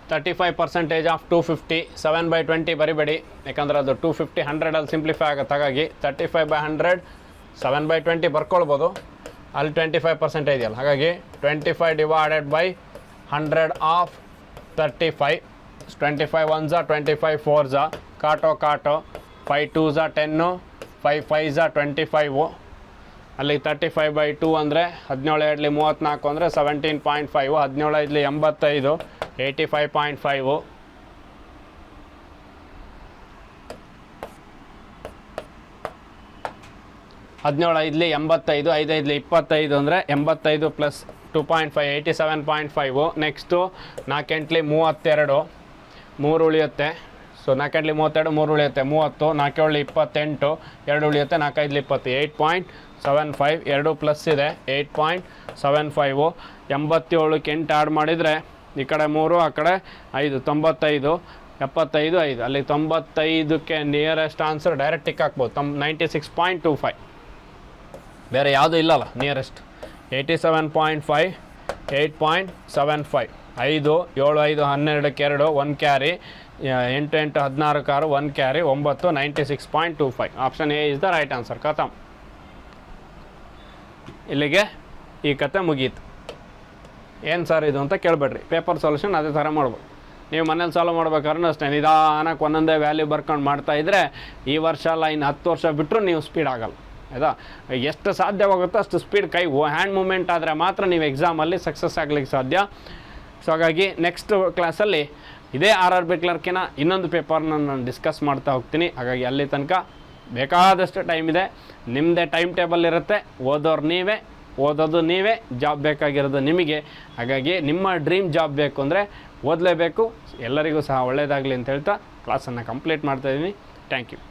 A: $35% of 250. 7/20 ಬರಿಬೇಡಿ, ಯಾಕಂದರೆ ಅದು 250 100ಅಲ್ಲಿ ಸಿಂಪ್ಲಿಫೈ ಆಗುತ್ತೆ. ಹಾಗಾಗಿ 35/100 7/20 ಬರ್ಕೊಳ್ಬೋದು. ಅಲ್ಲಿ 25% ಇದೆಯಲ್ಲ, ಹಾಗಾಗಿ 25 divided by 100 of 35. 25 1s 25 4s, ಕಾಟೋ 5 2s 10, 5 5s 25. ಅಲ್ಲಿ 35/2 ಅಂದರೆ 17 2 34 ಅಂದರೆ 17.5, 17 5 85 85.5, 17 5 85, 5 5 25 ಅಂದರೆ 85 ಪ್ಲಸ್ 2.5 87.5. ನೆಕ್ಸ್ಟು 4 8 32, 3 ಉಳಿಯುತ್ತೆ. ಸೊ 4 8 32, 3 ಉಳಿಯುತ್ತೆ 30, 4 7 28, 2 ಉಳಿಯುತ್ತೆ, 4 5 20, 8.75, 2 ಪ್ಲಸ್ ಇದೆ 8.75. 87ಕ್ಕೆ 8 ಆ್ಯಡ್ ಮಾಡಿದರೆ ಈ ಕಡೆ 3 ಆ ಕಡೆ 5 95, 75 5. ಅಲ್ಲಿ 95ಕ್ಕೆ ನಿಯರೆಸ್ಟ್ ಆನ್ಸರ್ ಡೈರೆಕ್ಟ್ ಟಿಕ್ ಹಾಕ್ಬೋದು. 96.25, ಬೇರೆ ಯಾವುದೂ ಇಲ್ಲಲ್ಲ ನಿಯರೆಸ್ಟ್. 87.5, 8.75, 5 7 5 12ಕ್ಕೆ 2, 1 ಕ್ಯಾರಿ, 8 8 16 ಕಾರು 1 carry, 9 96.25. Option A is the right answer. ಖತಮ್. ಇಲ್ಲಿಗೆ ಈ ಕತೆ ಮುಗೀತು. ಏನು ಸರ್ ಇದು ಅಂತ ಕೇಳಬೇಡ್ರಿ. ಪೇಪರ್ ಸೊಲ್ಯೂಷನ್ ಅದೇ ಥರ ಮಾಡ್ಬೋದು. ನೀವು ಮನೇಲಿ ಸಾಲ್ವ್ ಮಾಡ್ಬೇಕಾದ್ರೂ ಅಷ್ಟೇ ನಿಧಾನಕ್ಕೆ ಒಂದೊಂದೇ ವ್ಯಾಲ್ಯೂ ಬರ್ಕೊಂಡು ಮಾಡ್ತಾಯಿದ್ರೆ ಈ ವರ್ಷ ಅಲ್ಲ ಇನ್ನು 10 ವರ್ಷ ಬಿಟ್ಟರು ನೀವು ಸ್ಪೀಡ್ ಆಗಲ್ಲ. ಆಯಿತಾ? ಎಷ್ಟು ಸಾಧ್ಯವಾಗುತ್ತೋ ಅಷ್ಟು ಸ್ಪೀಡ್ ಕೈ ಹ್ಯಾಂಡ್ ಮೂಮೆಂಟ್ ಆದರೆ ಮಾತ್ರ ನೀವು ಎಕ್ಸಾಮಲ್ಲಿ ಸಕ್ಸಸ್ ಆಗಲಿಕ್ಕೆ ಸಾಧ್ಯ. ಸೊ ಹಾಗಾಗಿ ನೆಕ್ಸ್ಟ್ ಕ್ಲಾಸಲ್ಲಿ ಇದೇ RRB ಕ್ಲರ್ಕಿನ ಇನ್ನೊಂದು ಪೇಪರ್ನ ನಾನು ಡಿಸ್ಕಸ್ ಮಾಡ್ತಾ ಹೋಗ್ತೀನಿ. ಹಾಗಾಗಿ ಅಲ್ಲಿ ತನಕ ಬೇಕಾದಷ್ಟು ಟೈಮ್ ಇದೆ. ನಿಮ್ಮದೇ ಟೈಮ್ ಟೇಬಲ್ ಇರುತ್ತೆ. ಓದೋದು ನೀವೇ, ಜಾಬ್ ಬೇಕಾಗಿರೋದು ನಿಮಗೆ. ಹಾಗಾಗಿ ನಿಮ್ಮ ಡ್ರೀಮ್ ಜಾಬ್ ಬೇಕು ಅಂದರೆ ಓದಲೇಬೇಕು. ಎಲ್ಲರಿಗೂ ಸಹ ಒಳ್ಳೆಯದಾಗಲಿ ಅಂತ ಹೇಳ್ತಾ ಕ್ಲಾಸನ್ನು ಕಂಪ್ಲೀಟ್ ಮಾಡ್ತಾಯಿದ್ದೀನಿ. Thank you.